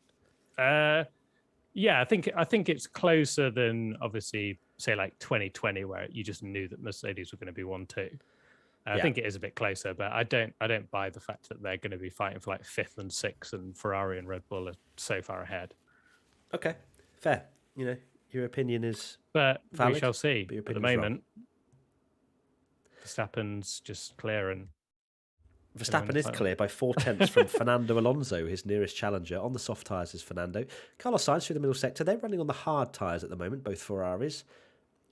Yeah, I think it's closer than obviously say like 2020, where you just knew that Mercedes were going to be 1-2. I think it is a bit closer, but I don't buy the fact that they're going to be fighting for like 5th and 6th, and Ferrari and Red Bull are so far ahead. Okay, fair. Your opinion is but valid, we shall see. At the moment, wrong. Verstappen's just clear, and Verstappen is clear by 4/10 from Fernando Alonso, his nearest challenger. On the soft tyres is Fernando. Carlos Sainz through the middle sector. They're running on the hard tyres at the moment, both Ferraris.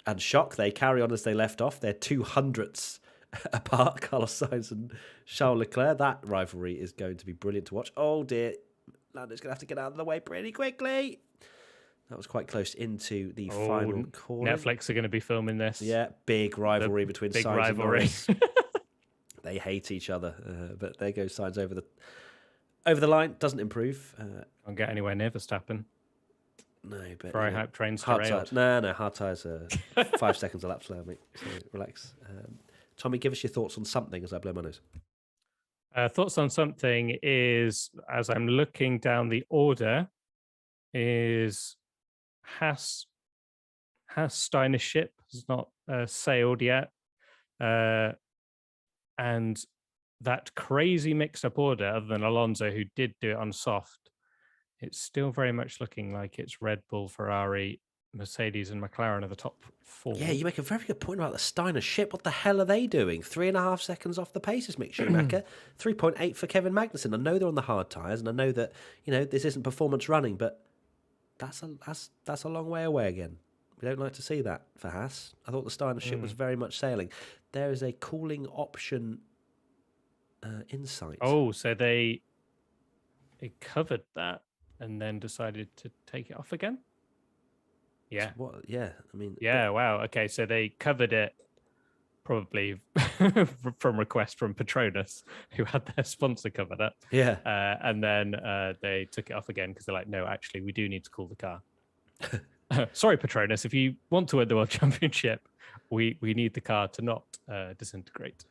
And shock, they carry on as they left off. They're 200ths apart, Carlos Sainz and Charles Leclerc. That rivalry is going to be brilliant to watch. Oh dear, Lando's going to have to get out of the way pretty quickly. That was quite close into the final corner. Netflix are going to be filming this. Yeah, big rivalry between Sainz and Norris. They hate each other. But there goes Sainz over the line. Doesn't improve. Can't get anywhere near Verstappen. No, but Ferrari hype trains hard derailed. tires. No, hard tires are 5 seconds a lap slower, mate. So relax. Tommy, give us your thoughts on something as I blow my nose. Thoughts on something is, as I'm looking down the order, is Haas Steiner's ship has not sailed yet. And that crazy mix-up order, other than Alonso, who did do it on soft, it's still very much looking like it's Red Bull, Ferrari, Mercedes, and McLaren are the top 4. Yeah, you make a very good point about the Steiner ship. What the hell are they doing? 3.5 seconds off the pace is Mick Schumacher. 3.8 for Kevin Magnussen. I know they're on the hard tyres, and I know that this isn't performance running, but that's a long way away again. We don't like to see that for Haas. I thought the Steiner ship was very much sailing. There is a cooling option insight. Oh, so they covered that and then decided to take it off again? Yeah. What? Yeah, I mean... Yeah, wow. Okay, so they covered it probably from request from Petronas, who had their sponsor cover that. Yeah. And then they took it off again because they're like, no, actually, we do need to cool the car. Sorry, Petronas, if you want to win the World Championship, we need the car to not disintegrate.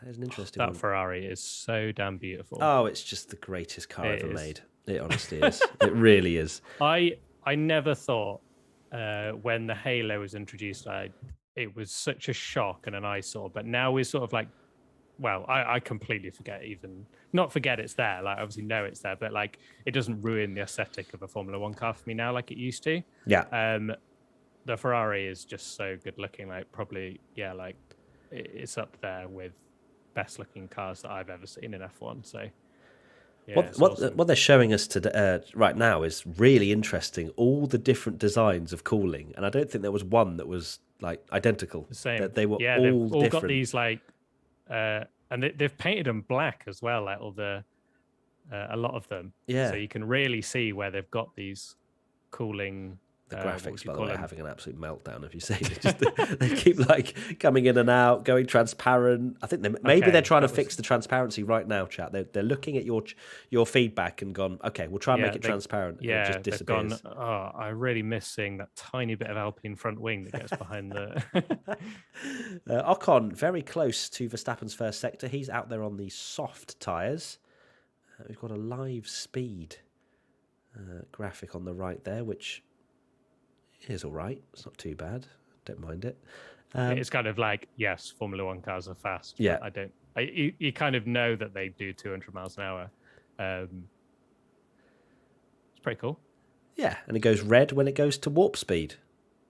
That is an interesting That one. Ferrari is so damn beautiful. Oh, it's just the greatest car ever made. It honestly is. It really is. I never thought when the Halo was introduced, it was such a shock and an eyesore. But now we're sort of like, well, I completely forget it's there. Like, obviously know it's there, but like it doesn't ruin the aesthetic of a Formula One car for me now like it used to. Yeah. The Ferrari is just so good looking. Like probably, yeah, like it's up there with best looking cars that I've ever seen in F1. So yeah, what they're showing us today, right now is really interesting. All the different designs of cooling, and I don't think there was one that was like identical. The same. They were yeah, all they've all different. got these like, and they've painted them black as well. Like all the, a lot of them. Yeah. So you can really see where they've got these cooling. The graphics, by the way, are having an absolute meltdown. If you see, they keep like coming in and out, going transparent. I think maybe they're trying to fix the transparency right now, chat. They're looking at your feedback and gone, okay, we'll try and make it transparent. Yeah, and it just disappears. they've gone, oh, I really miss seeing that tiny bit of Alpine front wing that gets behind the. Ocon very close to Verstappen's first sector. He's out there on the soft tyres. We've got a live speed graphic on the right there, which is all right. It's not too bad. Don't mind it. It's kind of like, yes, Formula One cars are fast. Yeah. You kind of know that they do 200 miles an hour. It's pretty cool. Yeah, and it goes red when it goes to warp speed.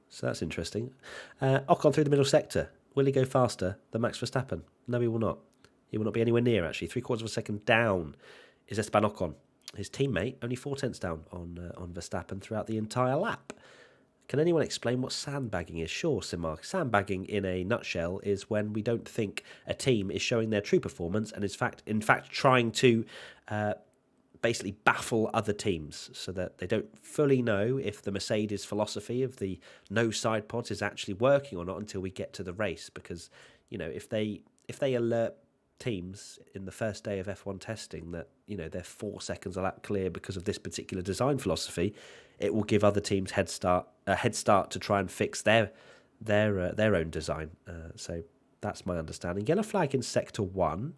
So that's interesting. Ocon through the middle sector. Will he go faster than Max Verstappen? No, he will not. He will not be anywhere near, actually. 3/4 of a second down is Esteban Ocon. His teammate, only 4/10 down on Verstappen throughout the entire lap. Can anyone explain what sandbagging is? Sure, Simmark. Sandbagging, in a nutshell, is when we don't think a team is showing their true performance and is in fact trying to basically baffle other teams so that they don't fully know if the Mercedes philosophy of the no side pods is actually working or not until we get to the race. Because, if they alert teams in the first day of F1 testing that they're 4 seconds a lap clear because of this particular design philosophy, it will give other teams a head start to try and fix their own design. So that's my understanding. Yellow flag in sector 1.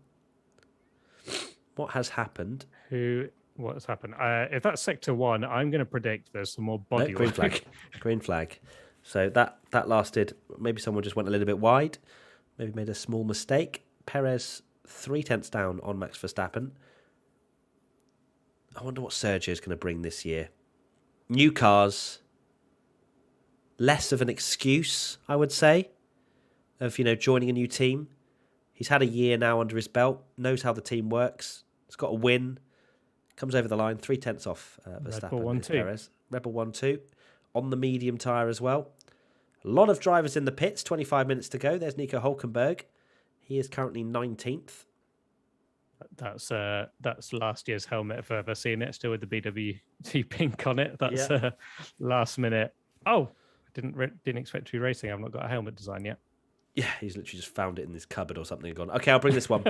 What has happened? What has happened? If that's sector 1, I'm going to predict there's some more body green work. flag. Green flag. So that lasted. Maybe someone just went a little bit wide. Maybe made a small mistake. Perez 3/10 down on Max Verstappen. I wonder what Sergio's going to bring this year. New cars. Less of an excuse, I would say, of joining a new team. He's had a year now under his belt. Knows how the team works. He's got a win. Comes over the line. 3/10 off Verstappen. Perez. Red Bull 1-2 on the medium tyre as well. A lot of drivers in the pits. 25 minutes to go. There's Nico Hulkenberg. He is currently 19th. That's last year's helmet if I've ever seen it, still with the BWT pink on it. That's last minute. Oh, didn't expect to be racing. I've not got a helmet design yet. Yeah, he's literally just found it in his cupboard or something and gone, okay, I'll bring this one.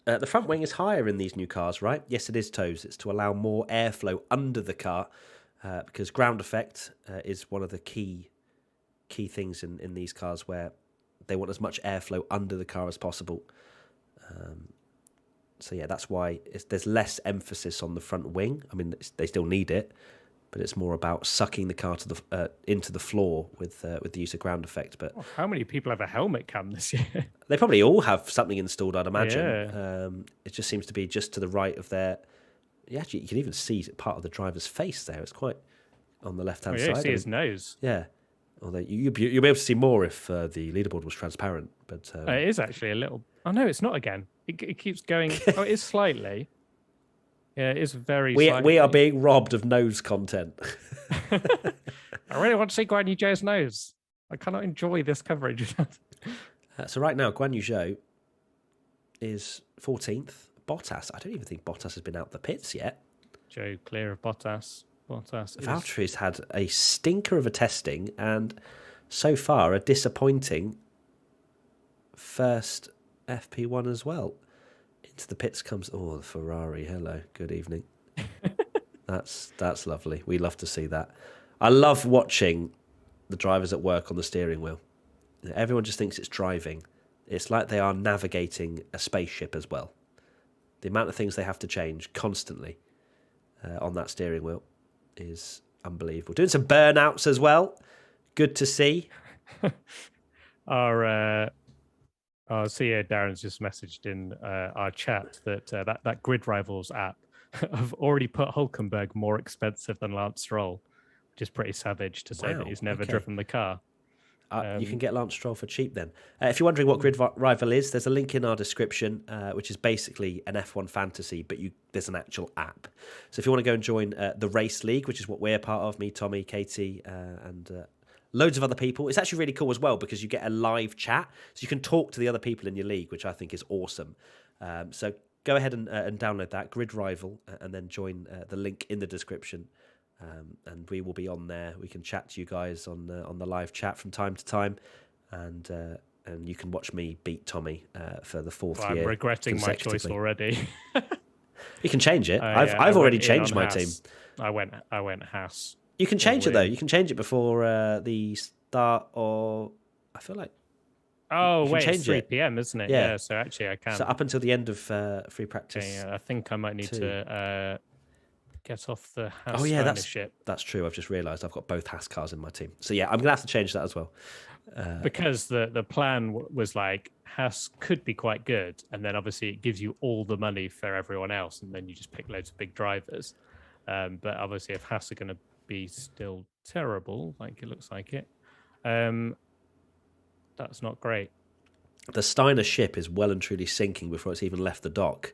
The front wing is higher in these new cars, right? Yes, it is, Toes. It's to allow more airflow under the car because ground effect is one of the key things in these cars where they want as much airflow under the car as possible. So yeah, that's why there's less emphasis on the front wing. I mean, they still need it, but it's more about sucking the car to the into the floor with the use of ground effect. But how many people have a helmet cam this year? they probably all have something installed, I'd imagine. Yeah. It just seems to be just to the right of their. Yeah, actually, you can even see part of the driver's face there. It's quite on the left-hand side. You see his nose. Yeah. Although you'll be able to see more if the leaderboard was transparent. But it is actually a little. Oh no, it's not again. It keeps going. Oh, it is slightly. Yeah, it is very. We slightly. are being robbed of nose content. I really want to see Guan Yu Zhou's nose. I cannot enjoy this coverage. So right now, Guan Yu Zhou is 14th. Bottas, I don't even think Bottas has been out the pits yet. Joe clear of Bottas. Valtteri's had a stinker of a testing and so far a disappointing first FP1 as well. Into the pits comes the Ferrari. Hello, good evening. That's lovely. We love to see that. I love watching the drivers at work on the steering wheel. Everyone just thinks it's driving. It's like they are navigating a spaceship as well. The amount of things they have to change constantly on that steering wheel is unbelievable. Doing some burnouts as well. Good to see. Our CEO Darren's just messaged in our chat that Grid Rivals app have already put Hulkenberg more expensive than Lance Stroll, which is pretty savage to say that he's never driven the car. You can get Lance Stroll for cheap then. If you're wondering what Grid Rival is, there's a link in our description, which is basically an F1 fantasy, but there's an actual app. So if you want to go and join the Race League, which is what we're part of, me, Tommy, Katie, and loads of other people, it's actually really cool as well because you get a live chat, so you can talk to the other people in your league, which I think is awesome. So go ahead and download that, Grid Rival, and then join the link in the description. And we will be on there. We can chat to you guys on the live chat from time to time, and you can watch me beat Tommy for the fourth year. I'm regretting my choice already. You can change it. I've already changed my Haas. team. I went Haas. You can change it though. You can change it before the start of. I feel like. Oh wait, it's 3 p.m. isn't it? Yeah. So actually, I can. So up until the end of free practice. Yeah, I think I might need to. Get off the Haas ownership. That's true. I've just realised I've got both Haas cars in my team. So yeah, I'm going to have to change that as well. Because the plan was like Haas could be quite good, and then obviously it gives you all the money for everyone else, and then you just pick loads of big drivers. But obviously, if Haas are going to be still terrible, like it looks like it, that's not great. The Steiner ship is well and truly sinking before it's even left the dock.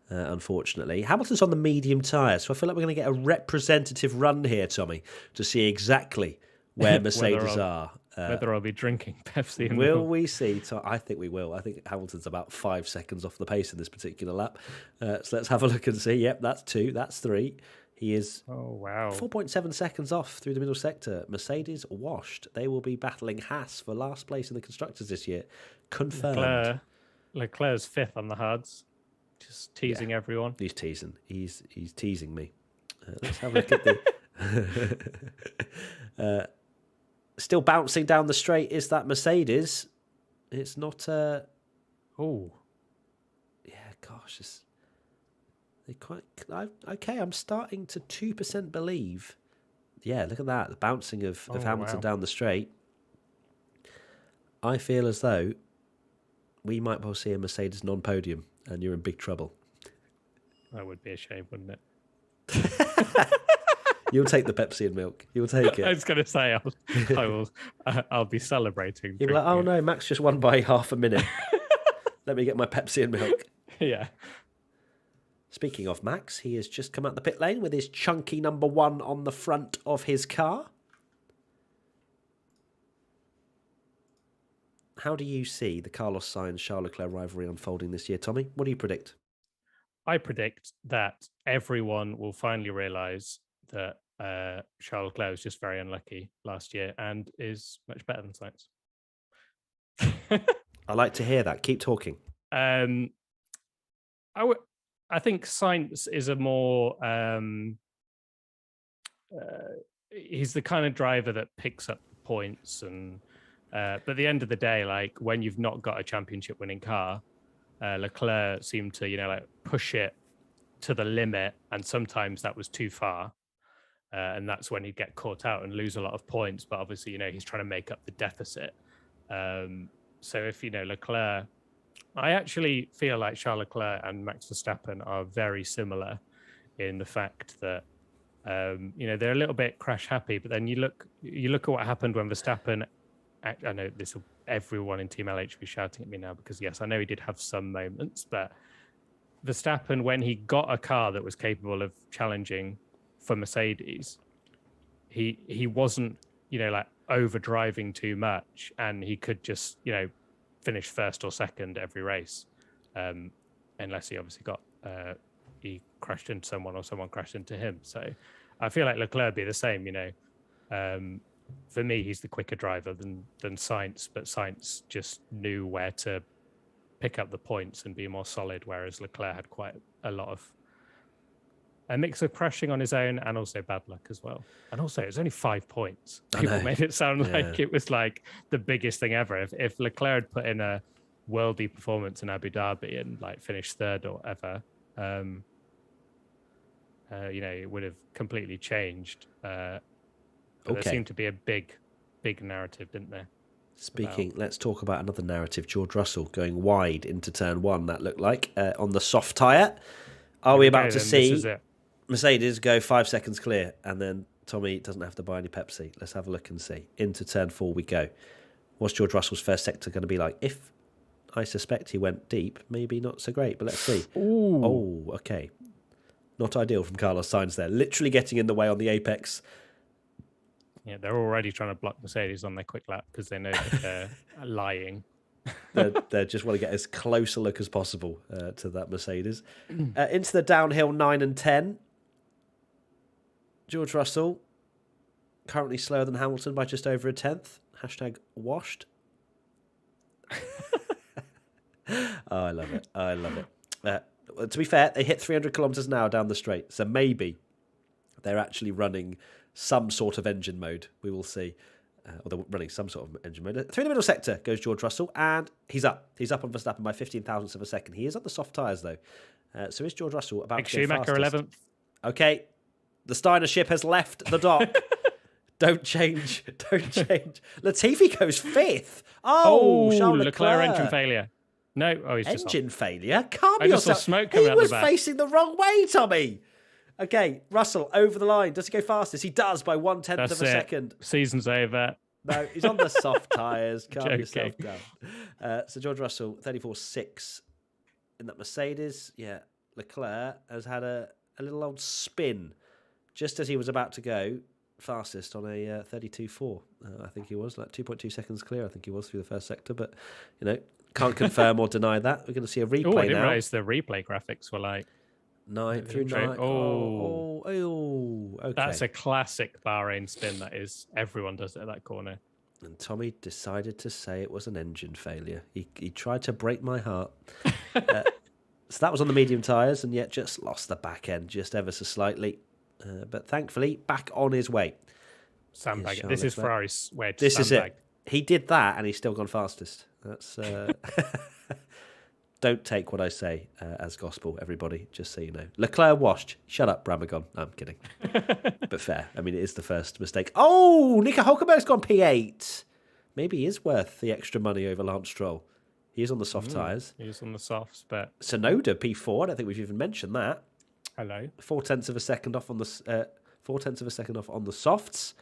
Unfortunately, Hamilton's on the medium tyre, so I feel like we're going to get a representative run here, Tommy, to see exactly where Mercedes are. Whether I'll be drinking Pepsi. And will we see? I think we will. I think Hamilton's about 5 seconds off the pace in this particular lap. So let's have a look and see. Yep, that's 2. That's 3. He is 4.7 seconds off through the middle sector. Mercedes washed. They will be battling Haas for last place in the Constructors this year. Confirmed. Leclerc's 5th on the hards. Just teasing everyone. He's teasing. He's teasing me. Let's have a look at the. Still bouncing down the straight is that Mercedes. It's not. Oh. Yeah, gosh. They quite. Okay, I'm starting to 2% believe. Yeah, look at that. The bouncing of Hamilton down the straight. I feel as though we might well see a Mercedes non-podium. And you're in big trouble. That would be a shame, wouldn't it? You'll take the Pepsi and milk. You'll take it. I was going to say I'll be celebrating. You'll be like, oh no, Max just won by half a minute. Let me get my Pepsi and milk. Yeah. Speaking of Max, he has just come out the pit lane with his chunky number 1 on the front of his car. How do you see the Carlos Sainz-Charles Leclerc rivalry unfolding this year, Tommy? What do you predict? I predict that everyone will finally realise that Charles Leclerc was just very unlucky last year and is much better than Sainz. I like to hear that. Keep talking. I think Sainz is a more he's the kind of driver that picks up points, and but at the end of the day, like when you've not got a championship winning car, Leclerc seemed to like push it to the limit, and sometimes that was too far, and that's when he'd get caught out and lose a lot of points. But obviously, he's trying to make up the deficit. So if Leclerc, I actually feel like Charles Leclerc and Max Verstappen are very similar in the fact that they're a little bit crash happy, but then you look at what happened when Verstappen. I know everyone in Team LH will be shouting at me now because yes, I know he did have some moments, but Verstappen, when he got a car that was capable of challenging for Mercedes, he wasn't like over driving too much, and he could just finish first or second every race, unless he obviously got he crashed into someone or someone crashed into him. So I feel like Leclerc would be the same. For me, he's the quicker driver than Sainz, but Sainz just knew where to pick up the points and be more solid, whereas Leclerc had quite a mix of crashing on his own and also bad luck as well. And also, it was only 5 points. People made it sound like it was like the biggest thing ever. If Leclerc had put in a worldy performance in Abu Dhabi and like finished third or whatever, it would have completely changed. But there seemed to be a big narrative, didn't there? Let's talk about another narrative. George Russell going wide into turn one, that looked like, on the soft tyre. Are we about to see Mercedes go 5 seconds clear, and then Tommy doesn't have to buy any Pepsi? Let's have a look and see. Into turn 4 we go. What's George Russell's first sector going to be like? If I suspect he went deep, maybe not so great, but let's see. Ooh. Oh, okay. Not ideal from Carlos Sainz there. Literally getting in the way on the apex. Yeah, they're already trying to block Mercedes on their quick lap because they know that they're lying. They just want to get as close a look as possible to that Mercedes. Into the downhill 9 and 10. George Russell, currently slower than Hamilton by just over a tenth. Hashtag washed. I love it. To be fair, they hit 300 kilometers an hour down the straight, so maybe they're actually running some sort of engine mode. We will see. Or they're running some sort of engine mode. Through the middle sector goes George Russell, and he's up. He's up on Verstappen by 15 thousandths of a second. He is on the soft tyres, though. So is George Russell about to go Schumacher fastest? 11th. Okay. The Steiner ship has left the dock. Don't change. Latifi goes 5th. Oh, Charles Leclerc engine failure. No, he's just engine failure. Calm I just yourself. saw smoke coming out the back. He was facing the wrong way, Tommy. Okay, Russell over the line. Does he go fastest? He does by 1/10 of a second. Season's over. No, he's on the soft tyres. Calm yourself down. So George Russell, 34.6 in that Mercedes. Yeah, Leclerc has had a little old spin just as he was about to go fastest on a 32.4. I think he was, like 2.2 seconds clear. I think he was through the first sector, but can't confirm or deny that. We're going to see a replay now. I didn't realise the replay graphics were like 9 through 9. Okay. That's a classic Bahrain spin. That is, everyone does it at that corner. And Tommy decided to say it was an engine failure. He tried to break my heart. So that was on the medium tyres, and yet just lost the back end just ever so slightly. But thankfully, back on his way. Sandbagging. This is Ferrari's way to This sandbag. is it. He did that, and he's still gone fastest. That's don't take what I say as gospel, everybody, just so you know. Leclerc washed. Shut up, Bramagon. No, I'm kidding. But fair. I mean, it is the first mistake. Oh, Nico Hulkenberg's gone P8. Maybe he is worth the extra money over Lance Stroll. He is on the soft tyres. He is on the softs, but... Sonoda, P4. I don't think we've even mentioned that. Hello. 0.4 of a second off on the 0.4 of a second off on the softs.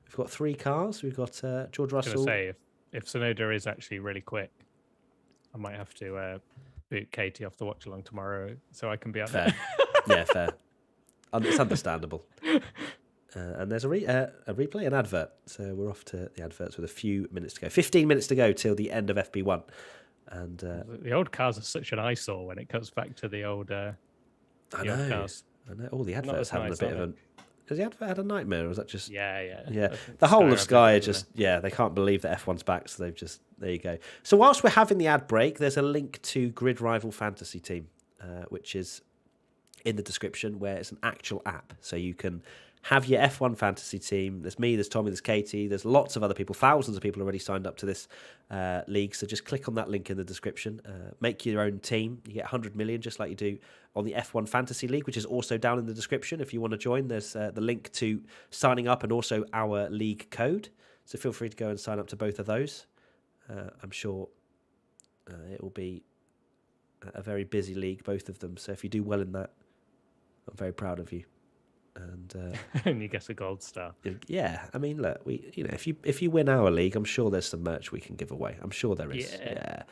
We've got 3 cars. We've got George Russell. I was going to say, if Sonoda is actually really quick, I might have to boot Katie off the watch-along tomorrow so I can be up there. Yeah, fair. It's understandable. And there's a replay, an advert. So we're off to the adverts with a few minutes to go. 15 minutes to go till the end of FP1. And the old cars are such an eyesore when it comes back to the old, I know. All the adverts having a bit of Has the advert had a nightmare, or is that just... Yeah. Yeah, the whole of Sky are just, they can't believe that F1's back, so they've just, there you go. So whilst we're having the ad break, there's a link to Grid Rival Fantasy Team, which is in the description, where it's an actual app. So you can have your F1 fantasy team. There's me, there's Tommy, there's Katie, there's lots of other people, thousands of people already signed up to this league. So just click on that link in the description, make your own team. You get 100 million, just like you do on the F1 Fantasy League, which is also down in the description. If you want to join, there's the link to signing up and also our league code. So feel free to go and sign up to both of those. I'm sure it will be a very busy league, both of them. So if you do well in that, I'm very proud of you. And and you get a gold star. Yeah, I mean, look, if you win our league, I'm sure there's some merch we can give away. I'm sure there is. Yeah.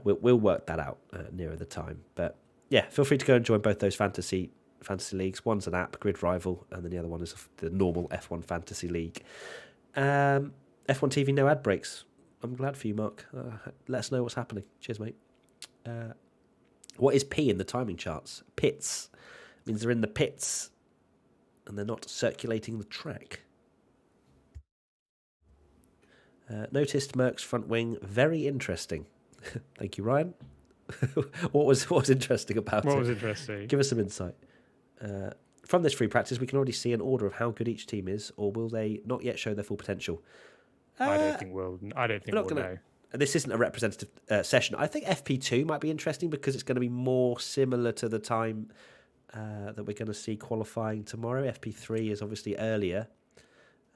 We'll work that out nearer the time. But yeah, feel free to go and join both those fantasy leagues. One's an app, Grid Rival, and then the other one is the normal F1 Fantasy League. F1 TV, no ad breaks. I'm glad for you, Mark. Let us know what's happening. Cheers, mate. What is P in the timing charts? Pits. It means they're in the pits and they're not circulating the track. Noticed Merck's front wing, very interesting. Thank you, Ryan. What was interesting about it? What was interesting? Give us some insight. From this free practice, we can already see an order of how good each team is, or will they not yet show their full potential? I don't think we'll know. This isn't a representative session. I think FP2 might be interesting because it's going to be more similar to the time that we're going to see qualifying tomorrow. FP3 is obviously earlier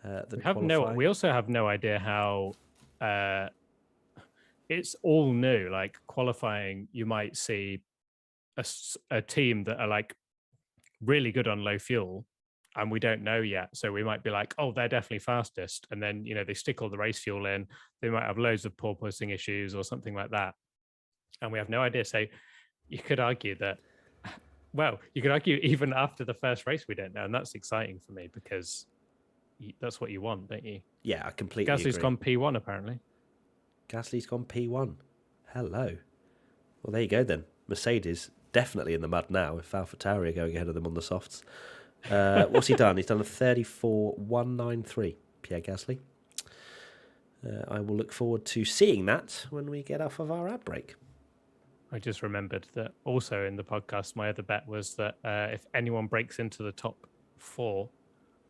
than qualifying. We also have no idea how it's all new. Like qualifying, you might see a team that are like really good on low fuel, and we don't know yet. So we might be like, oh, they're definitely fastest, and then they stick all the race fuel in. They might have loads of porpoising issues or something like that, and we have no idea. So you could argue that. Well, you could argue even after the first race, we don't know, and that's exciting for me because that's what you want, don't you? Yeah, I completely Gasly's agree. gone P1, apparently. Gasly's gone P1. Hello. Well, there you go then. Mercedes definitely in the mud now if AlphaTauri are going ahead of them on the softs. What's he done? He's done a 34.193, Pierre Gasly. I will look forward to seeing that when we get off of our ad break. I just remembered that also in the podcast, my other bet was that if anyone breaks into the top 4,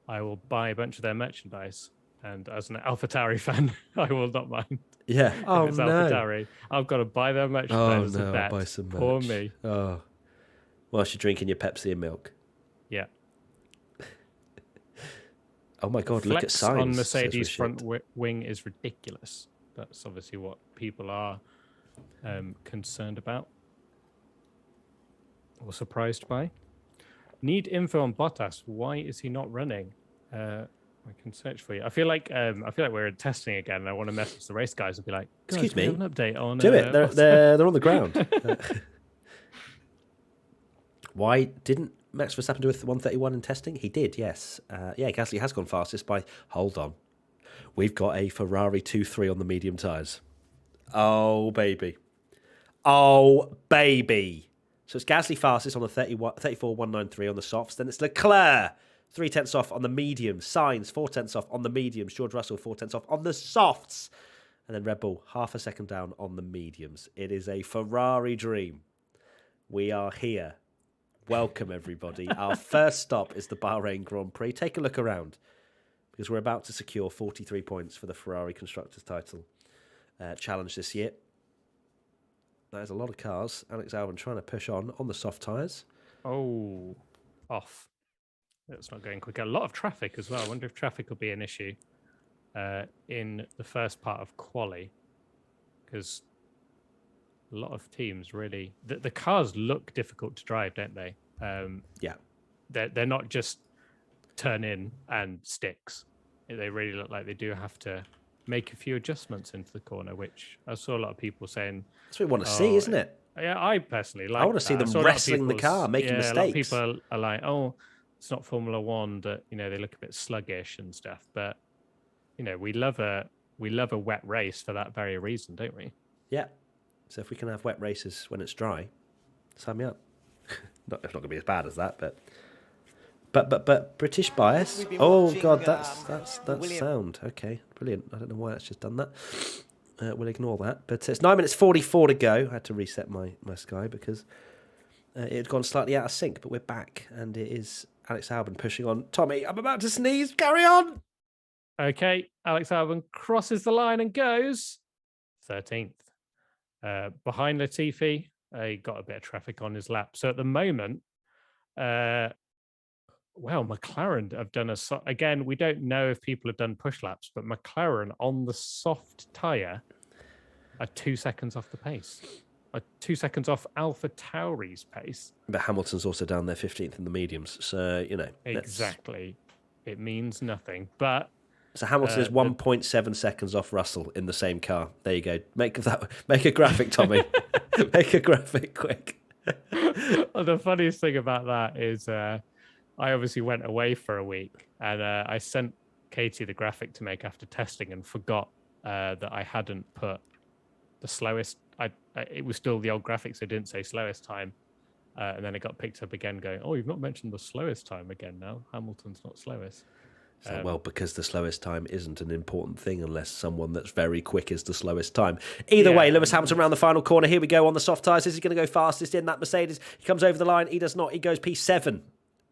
I will buy a bunch of their merchandise. And as an AlphaTauri fan, I will not mind. Yeah. Oh, if it's AlphaTauri, I've got to buy their merchandise. Oh, no, I'll buy some merch. Poor me. Oh. Whilst you're drinking your Pepsi and milk. Yeah. Oh, my God, look at Flex Sainz. on Mercedes' front wing is ridiculous. That's obviously what people are concerned about or surprised by. Need info on Bottas. Why is he not running? I can search for you. I feel like we're testing again. And I want to message the race guys and be like, "Excuse me, have an update on." Do it. They're on the ground. Why didn't Max Verstappen do a 131 in testing? He did. Yes. Gasly has gone fastest by. Hold on, we've got a Ferrari 2.3 on the medium tyres. Oh, baby. So it's Gasly fastest on the 34.193 on the softs. Then it's Leclerc, 0.3 off on the mediums. Sainz, 0.4 off on the mediums. George Russell, 0.4 off on the softs. And then Red Bull, half a second down on the mediums. It is a Ferrari dream. We are here. Welcome, everybody. Our first stop is the Bahrain Grand Prix. Take a look around because we're about to secure 43 points for the Ferrari Constructors' title challenge this year. That is a lot of cars. Alex Albon trying to push on the soft tyres. Oh, off. It's not going quick. A lot of traffic as well. I wonder if traffic will be an issue in the first part of quali, because a lot of teams really... The cars look difficult to drive, don't they? Yeah. They're not just turn in and sticks. They really look like they do have to make a few adjustments into the corner, which I saw a lot of people saying... That's what we want to see, isn't it? Yeah, I personally like I want to see them wrestling the car, making mistakes. A lot of people are like, oh, it's not Formula One, that, they look a bit sluggish and stuff. But, we love a wet race for that very reason, don't we? Yeah. So if we can have wet races when it's dry, sign me up. It's not going to be as bad as that, but But British bias. Oh God, that's sound. Okay, brilliant. I don't know why it's just done that. We'll ignore that. But it's 9 minutes 44 to go. I had to reset my Sky because it had gone slightly out of sync. But we're back, and it is Alex Albon pushing on. Tommy, I'm about to sneeze. Carry on. Okay, Alex Albon crosses the line and goes 13th. Behind Latifi, he got a bit of traffic on his lap. So at the moment, McLaren have done again, we don't know if people have done push laps, but McLaren on the soft tyre are 2 seconds off the pace. 2 seconds off Alpha Tauri's pace. But Hamilton's also down there 15th in the mediums. So, Exactly. It means nothing. But so Hamilton is 1.7 seconds off Russell in the same car. There you go. Make a graphic, Tommy. Make a graphic quick. The funniest thing about that is I obviously went away for a week, and I sent Katie the graphic to make after testing and forgot that I hadn't put the slowest. It was still the old graphic, so it didn't say slowest time. And then it got picked up again going, oh, you've not mentioned the slowest time again now. Hamilton's not slowest. Because the slowest time isn't an important thing unless someone that's very quick is the slowest time. Either way, Lewis Hamilton around the final corner. Here we go on the soft tyres. Is he going to go fastest in that Mercedes? He comes over the line. He does not. He goes P7.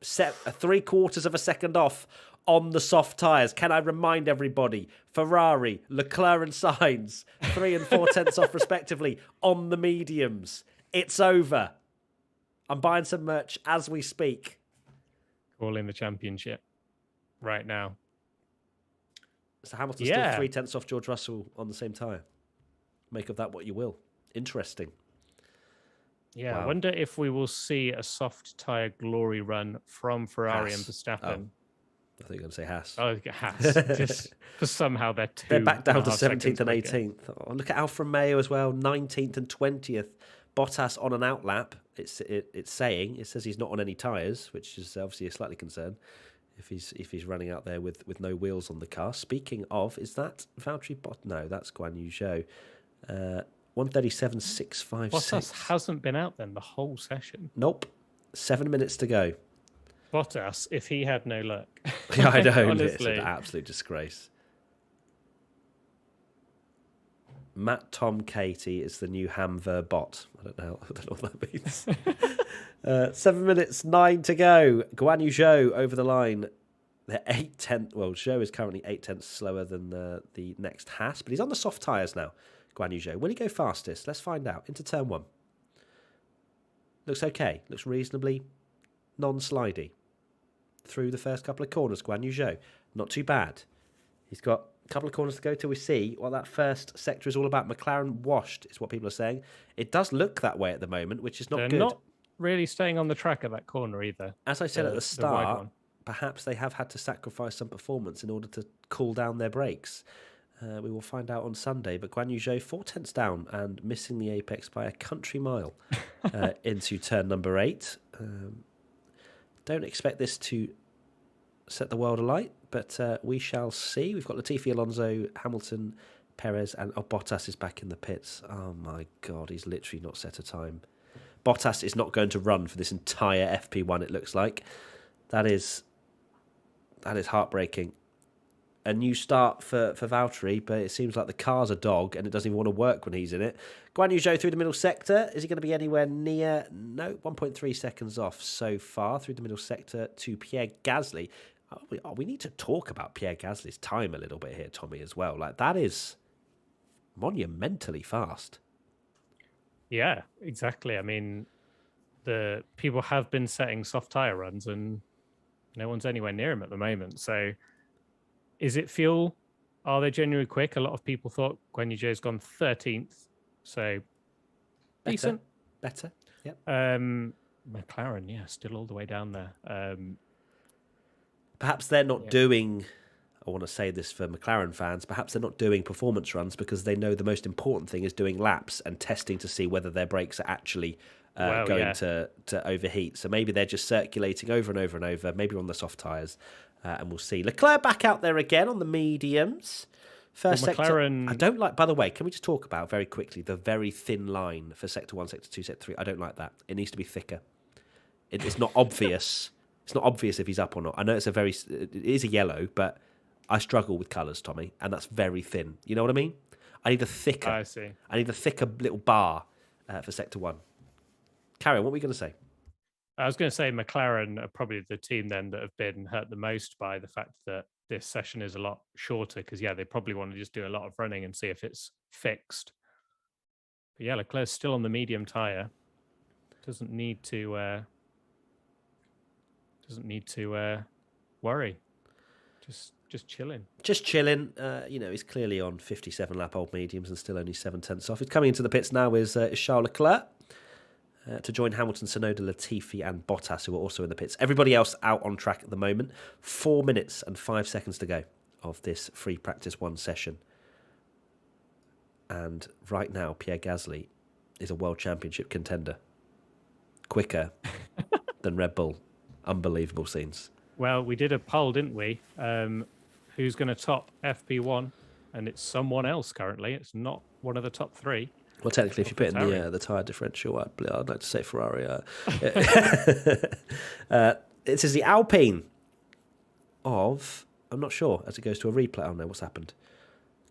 3/4 of a second off on the soft tyres. Can I remind everybody? Ferrari, Leclerc and Sainz, 3 and 4 tenths off respectively on the mediums. It's over. I'm buying some merch as we speak. Calling the championship right now. So Hamilton's still 3 tenths off George Russell on the same tyre. Make of that what you will. Interesting. Yeah, wow. I wonder if we will see a soft tyre glory run from Ferrari Haas. and Verstappen. I think you're going to say Haas. Oh, Haas. Just for somehow they're back down to 17th and 18th. Oh, look at Alfa Romeo as well, 19th and 20th. Bottas on an outlap. It says he's not on any tyres, which is obviously a slightly concern if he's running out there with no wheels on the car. Speaking of, is that Valtteri Bottas? No, that's Guan Yu Zhou. 137.656. Bottas hasn't been out then the whole session. Nope. 7 minutes to go. Bottas, if he had no luck. Yeah, I know. Honestly. It's an absolute disgrace. Matt Tom Katie is the new Hamver bot. I don't know what that means. 7 minutes, 9 to go. Guan Yu Zhou over the line. They're 8/10. Well, Zhou is currently 8/10 slower than the next Haas, but he's on the soft tyres now. Guan Yu Zhou. Will he go fastest? Let's find out. Into turn 1. Looks okay. Looks reasonably non-slidey. Through the first couple of corners, Guan Yu Zhou. Not too bad. He's got a couple of corners to go till we see what that first sector is all about. McLaren washed is what people are saying. It does look that way at the moment, which is not good. They're not really staying on the track at that corner either. As I said at the start, perhaps they have had to sacrifice some performance in order to cool down their brakes. We will find out on Sunday. But Guan Yu Zhou 4 tenths down and missing the apex by a country mile into turn number 8. Don't expect this to set the world alight, but we shall see. We've got Latifi, Alonso, Hamilton, Perez, and Bottas is back in the pits. Oh my God, he's literally not set a time. Bottas is not going to run for this entire FP1, it looks like. That is heartbreaking. A new start for Valtteri, but it seems like the car's a dog and it doesn't even want to work when he's in it. Guan Yu Zhou through the middle sector. Is he going to be anywhere near? No, 1.3 seconds off so far through the middle sector to Pierre Gasly. We need to talk about Pierre Gasly's time a little bit here, Tommy, as well. Like, that is monumentally fast. Yeah, exactly. I mean, the people have been setting soft tyre runs and no one's anywhere near him at the moment. So is it fuel? Are they genuinely quick? A lot of people thought Guan Yu Zhou's gone 13th. So decent. Better. Yep. McLaren, still all the way down there. Perhaps they're not doing, I want to say this for McLaren fans, perhaps they're not doing performance runs because they know the most important thing is doing laps and testing to see whether their brakes are actually going to overheat. So maybe they're just circulating over and over and over, maybe on the soft tyres, and we'll see. Leclerc back out there again on the mediums. First McLaren... sector. I don't like, by the way, can we just talk about very quickly the very thin line for sector 1, sector 2, sector 3? I don't like that. It needs to be thicker. It's not obvious It's not obvious if he's up or not. I know it is a yellow, but I struggle with colours, Tommy, and that's very thin. You know what I mean? I need a thicker. I see. I need a thicker little bar for Sector 1. Carry on, what were we going to say? I was going to say McLaren are probably the team then that have been hurt the most by the fact that this session is a lot shorter because, they probably want to just do a lot of running and see if it's fixed. But yeah, Leclerc's still on the medium tyre. Doesn't need to worry. Just chilling. Just chilling. He's clearly on 57 lap old mediums and still only 7/10 off. He's coming into the pits now is Charles Leclerc. To join Hamilton, Tsunoda, Latifi and Bottas, who are also in the pits. Everybody else out on track at the moment. 4 minutes and 5 seconds to go of this free practice 1 session. And right now, Pierre Gasly is a world championship contender. Quicker than Red Bull. Unbelievable scenes. Well, we did a poll, didn't we? Who's going to top FP1? And it's someone else currently. It's not one of the top 3. Well, technically, if you put in the tyre differential, I'd like to say Ferrari. It says the Alpine of... I'm not sure, as it goes to a replay. Oh, no, what's happened?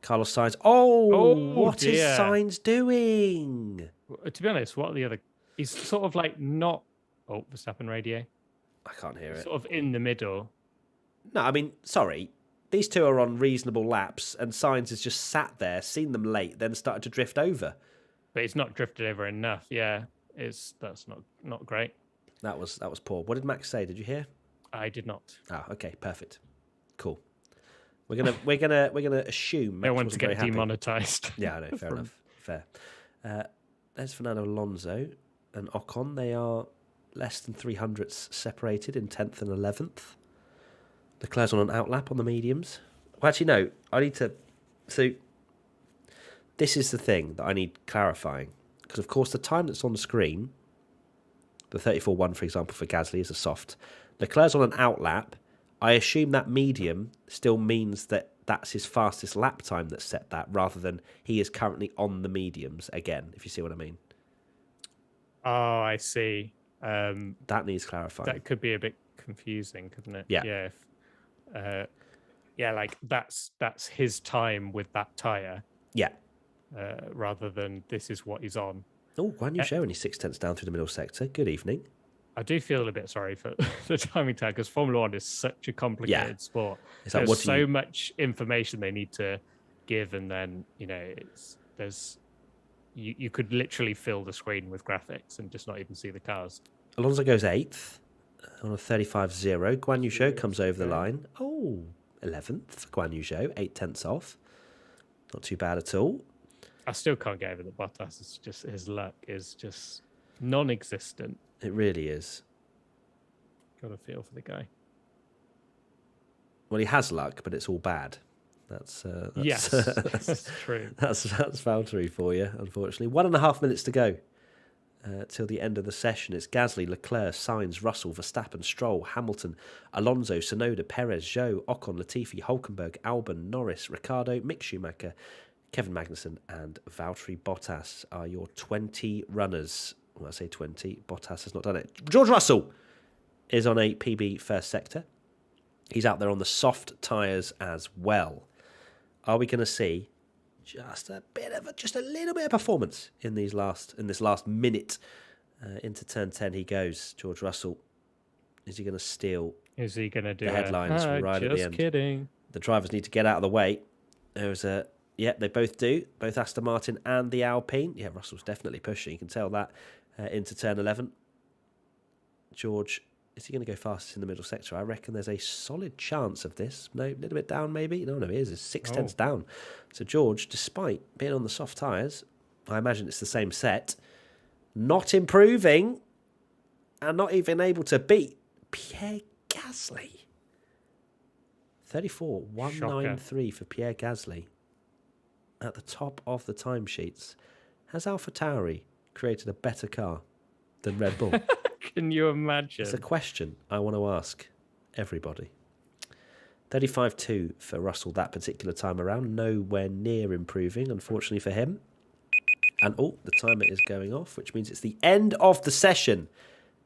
Carlos Sainz. What is Sainz doing? To be honest, what are the other... He's sort of like not... Oh, Verstappen radio. I can't hear it. Sort of in the middle. No, I mean, sorry. These two are on reasonable laps, and Sainz has just sat there, seen them late, then started to drift over. But it's not drifted over enough. Yeah, that's not great. That was poor. What did Max say? Did you hear? I did not. Oh, okay, perfect, cool. We're gonna assume. Max want to get demonetized. Yeah, I know. Fair enough. Fair. There's Fernando Alonso and Ocon. They are less than 300ths separated in 10th and 11th. Leclerc's on an outlap on the mediums. Well, actually, no. I need to... So, this is the thing that I need clarifying. Because, of course, the time that's on the screen, the 34.1, for example, for Gasly is a soft. Leclerc's on an outlap. I assume that medium still means that that's his fastest lap time that's set that, rather than he is currently on the mediums again, if you see what I mean. Oh, I see. That needs clarifying. That could be a bit confusing, couldn't it? Yeah. Like that's his time with that tyre. Yeah. Rather than this is what he's on. Oh, Guan Yu Zhou only 6/10 down through the middle sector. Good evening. I do feel a bit sorry for the timing tag because Formula One is such a complicated sport. There's so much information they need to give, and then you could literally fill the screen with graphics and just not even see the cars. Alonso goes 8th on a 35.0. Guan Yu Zhou comes over the line. Oh, 11th for Guan Yu Zhou, 8/10 off. Not too bad at all. I still can't get over that Bottas. It's just his luck is just non-existent. It really is. Got a feel for the guy. Well, he has luck, but it's all bad. That's yes, that's true. That's Valtteri for you, unfortunately. 1.5 minutes to go till the end of the session. It's Gasly, Leclerc, Sainz, Russell, Verstappen, Stroll, Hamilton, Alonso, Tsunoda, Perez, Zhou, Ocon, Latifi, Hulkenberg, Albon, Norris, Ricciardo, Mick Schumacher, Kevin Magnussen and Valtteri Bottas are your 20 runners. When I say 20, Bottas has not done it. George Russell is on a PB first sector. He's out there on the soft tyres as well. Are we going to see just a little bit of performance in this last minute into turn 10? He goes. George Russell. Is he going to steal? Is he going to do the headlines right at the end? Just kidding. The drivers need to get out of the way. There's a they both do. Both Aston Martin and the Alpine. Yeah, Russell's definitely pushing. You can tell that into turn 11. George. Is he going to go fastest in the middle sector? I reckon there's a solid chance of this. No, a little bit down maybe. No, he is. It's 6/10 down. So George, despite being on the soft tyres, I imagine it's the same set, not improving and not even able to beat Pierre Gasly. 34.193 for Pierre Gasly at the top of the timesheets. Has AlphaTauri created a better car than Red Bull? Can you imagine? It's a question I want to ask everybody. 35.2 for Russell that particular time around. Nowhere near improving, unfortunately for him. And, the timer is going off, which means it's the end of the session.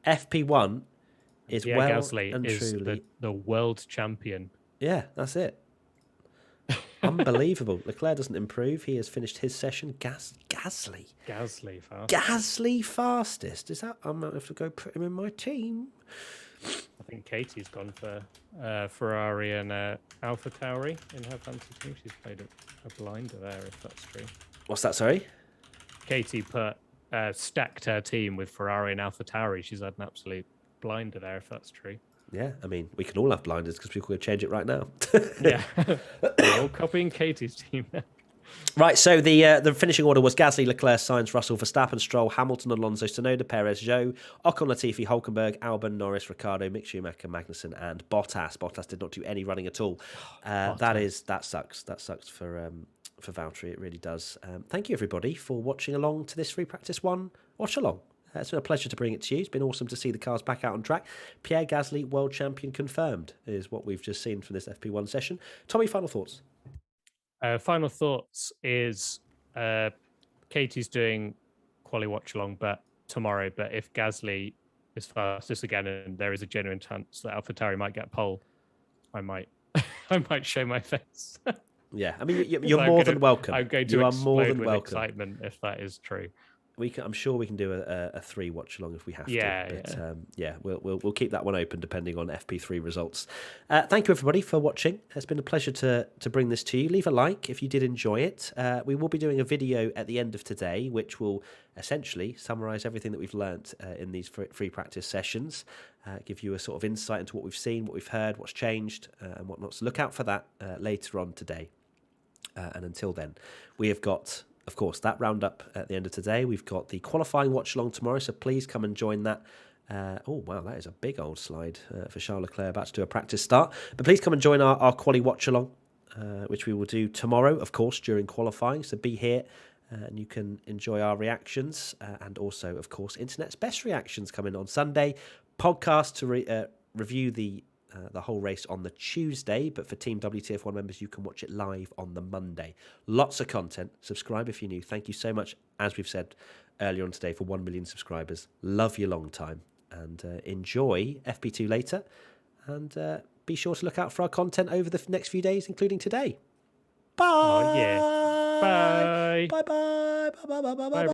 FP1 is Pierre well Gasly and is truly. the world champion. Yeah, that's it. Unbelievable. Leclerc doesn't improve. He has finished his session. Gasly. Gasly fastest. Is that? I might have to go put him in my team. I think Katie's gone for Ferrari and AlphaTauri in her fantasy team. She's played a blinder there, if that's true. What's that? Sorry. Katie stacked her team with Ferrari and AlphaTauri. She's had an absolute blinder there, if that's true. Yeah, I mean, we can all have blinders because people could change it right now. Yeah, we're all copying Katie's team now. Right, so the finishing order was Gasly, Leclerc, Sainz, Russell, Verstappen, Stroll, Hamilton, Alonso, Tsunoda, Perez, Zhou, Ocon, Latifi, Hulkenberg, Albon, Norris, Ricciardo, Mick Schumacher, Magnussen, and Bottas. Bottas did not do any running at all. That sucks. That sucks for Valtteri. It really does. Thank you everybody for watching along to this Free Practice 1 watch along. It's been a pleasure to bring it to you. It's been awesome to see the cars back out on track. Pierre Gasly, world champion confirmed, is what we've just seen from this FP1 session. Tommy, final thoughts? Final thoughts is Katie's doing quali watch along tomorrow, but if Gasly is fastest again and there is a genuine chance that AlphaTauri might get pole, I might show my face. Yeah, I mean, you're more than welcome. I'm going to you are explode more than with welcome. excitement if that is true. I'm sure we can do a 3 watch along if we have to. But we'll keep that one open depending on FP3 results. Thank you everybody for watching. It's been a pleasure to bring this to you. Leave a like if you did enjoy it. We will be doing a video at the end of today, which will essentially summarise everything that we've learnt in these free practice sessions. Give you a sort of insight into what we've seen, what we've heard, what's changed, and whatnot. So look out for that later on today. And until then, we have got, of course, that roundup at the end of today. We've got the qualifying watch along tomorrow, so please come and join that. Oh, wow, that is a big old slide for Charles Leclerc, about to do a practice start. But please come and join our quali watch along, which we will do tomorrow, of course, during qualifying. So be here and you can enjoy our reactions and also, of course, Internet's best reactions coming on Sunday. Podcast to review the whole race on the Tuesday, but for Team WTF1 members, you can watch it live on the Monday. Lots of content. Subscribe if you're new. Thank you so much, as we've said earlier on today, for 1 million subscribers. Love you long time, and enjoy FP2 later, and be sure to look out for our content over the next few days, including today. Bye. Oh, yeah. Bye. Bye. Bye. Bye. Bye. Bye. Bye. Bye.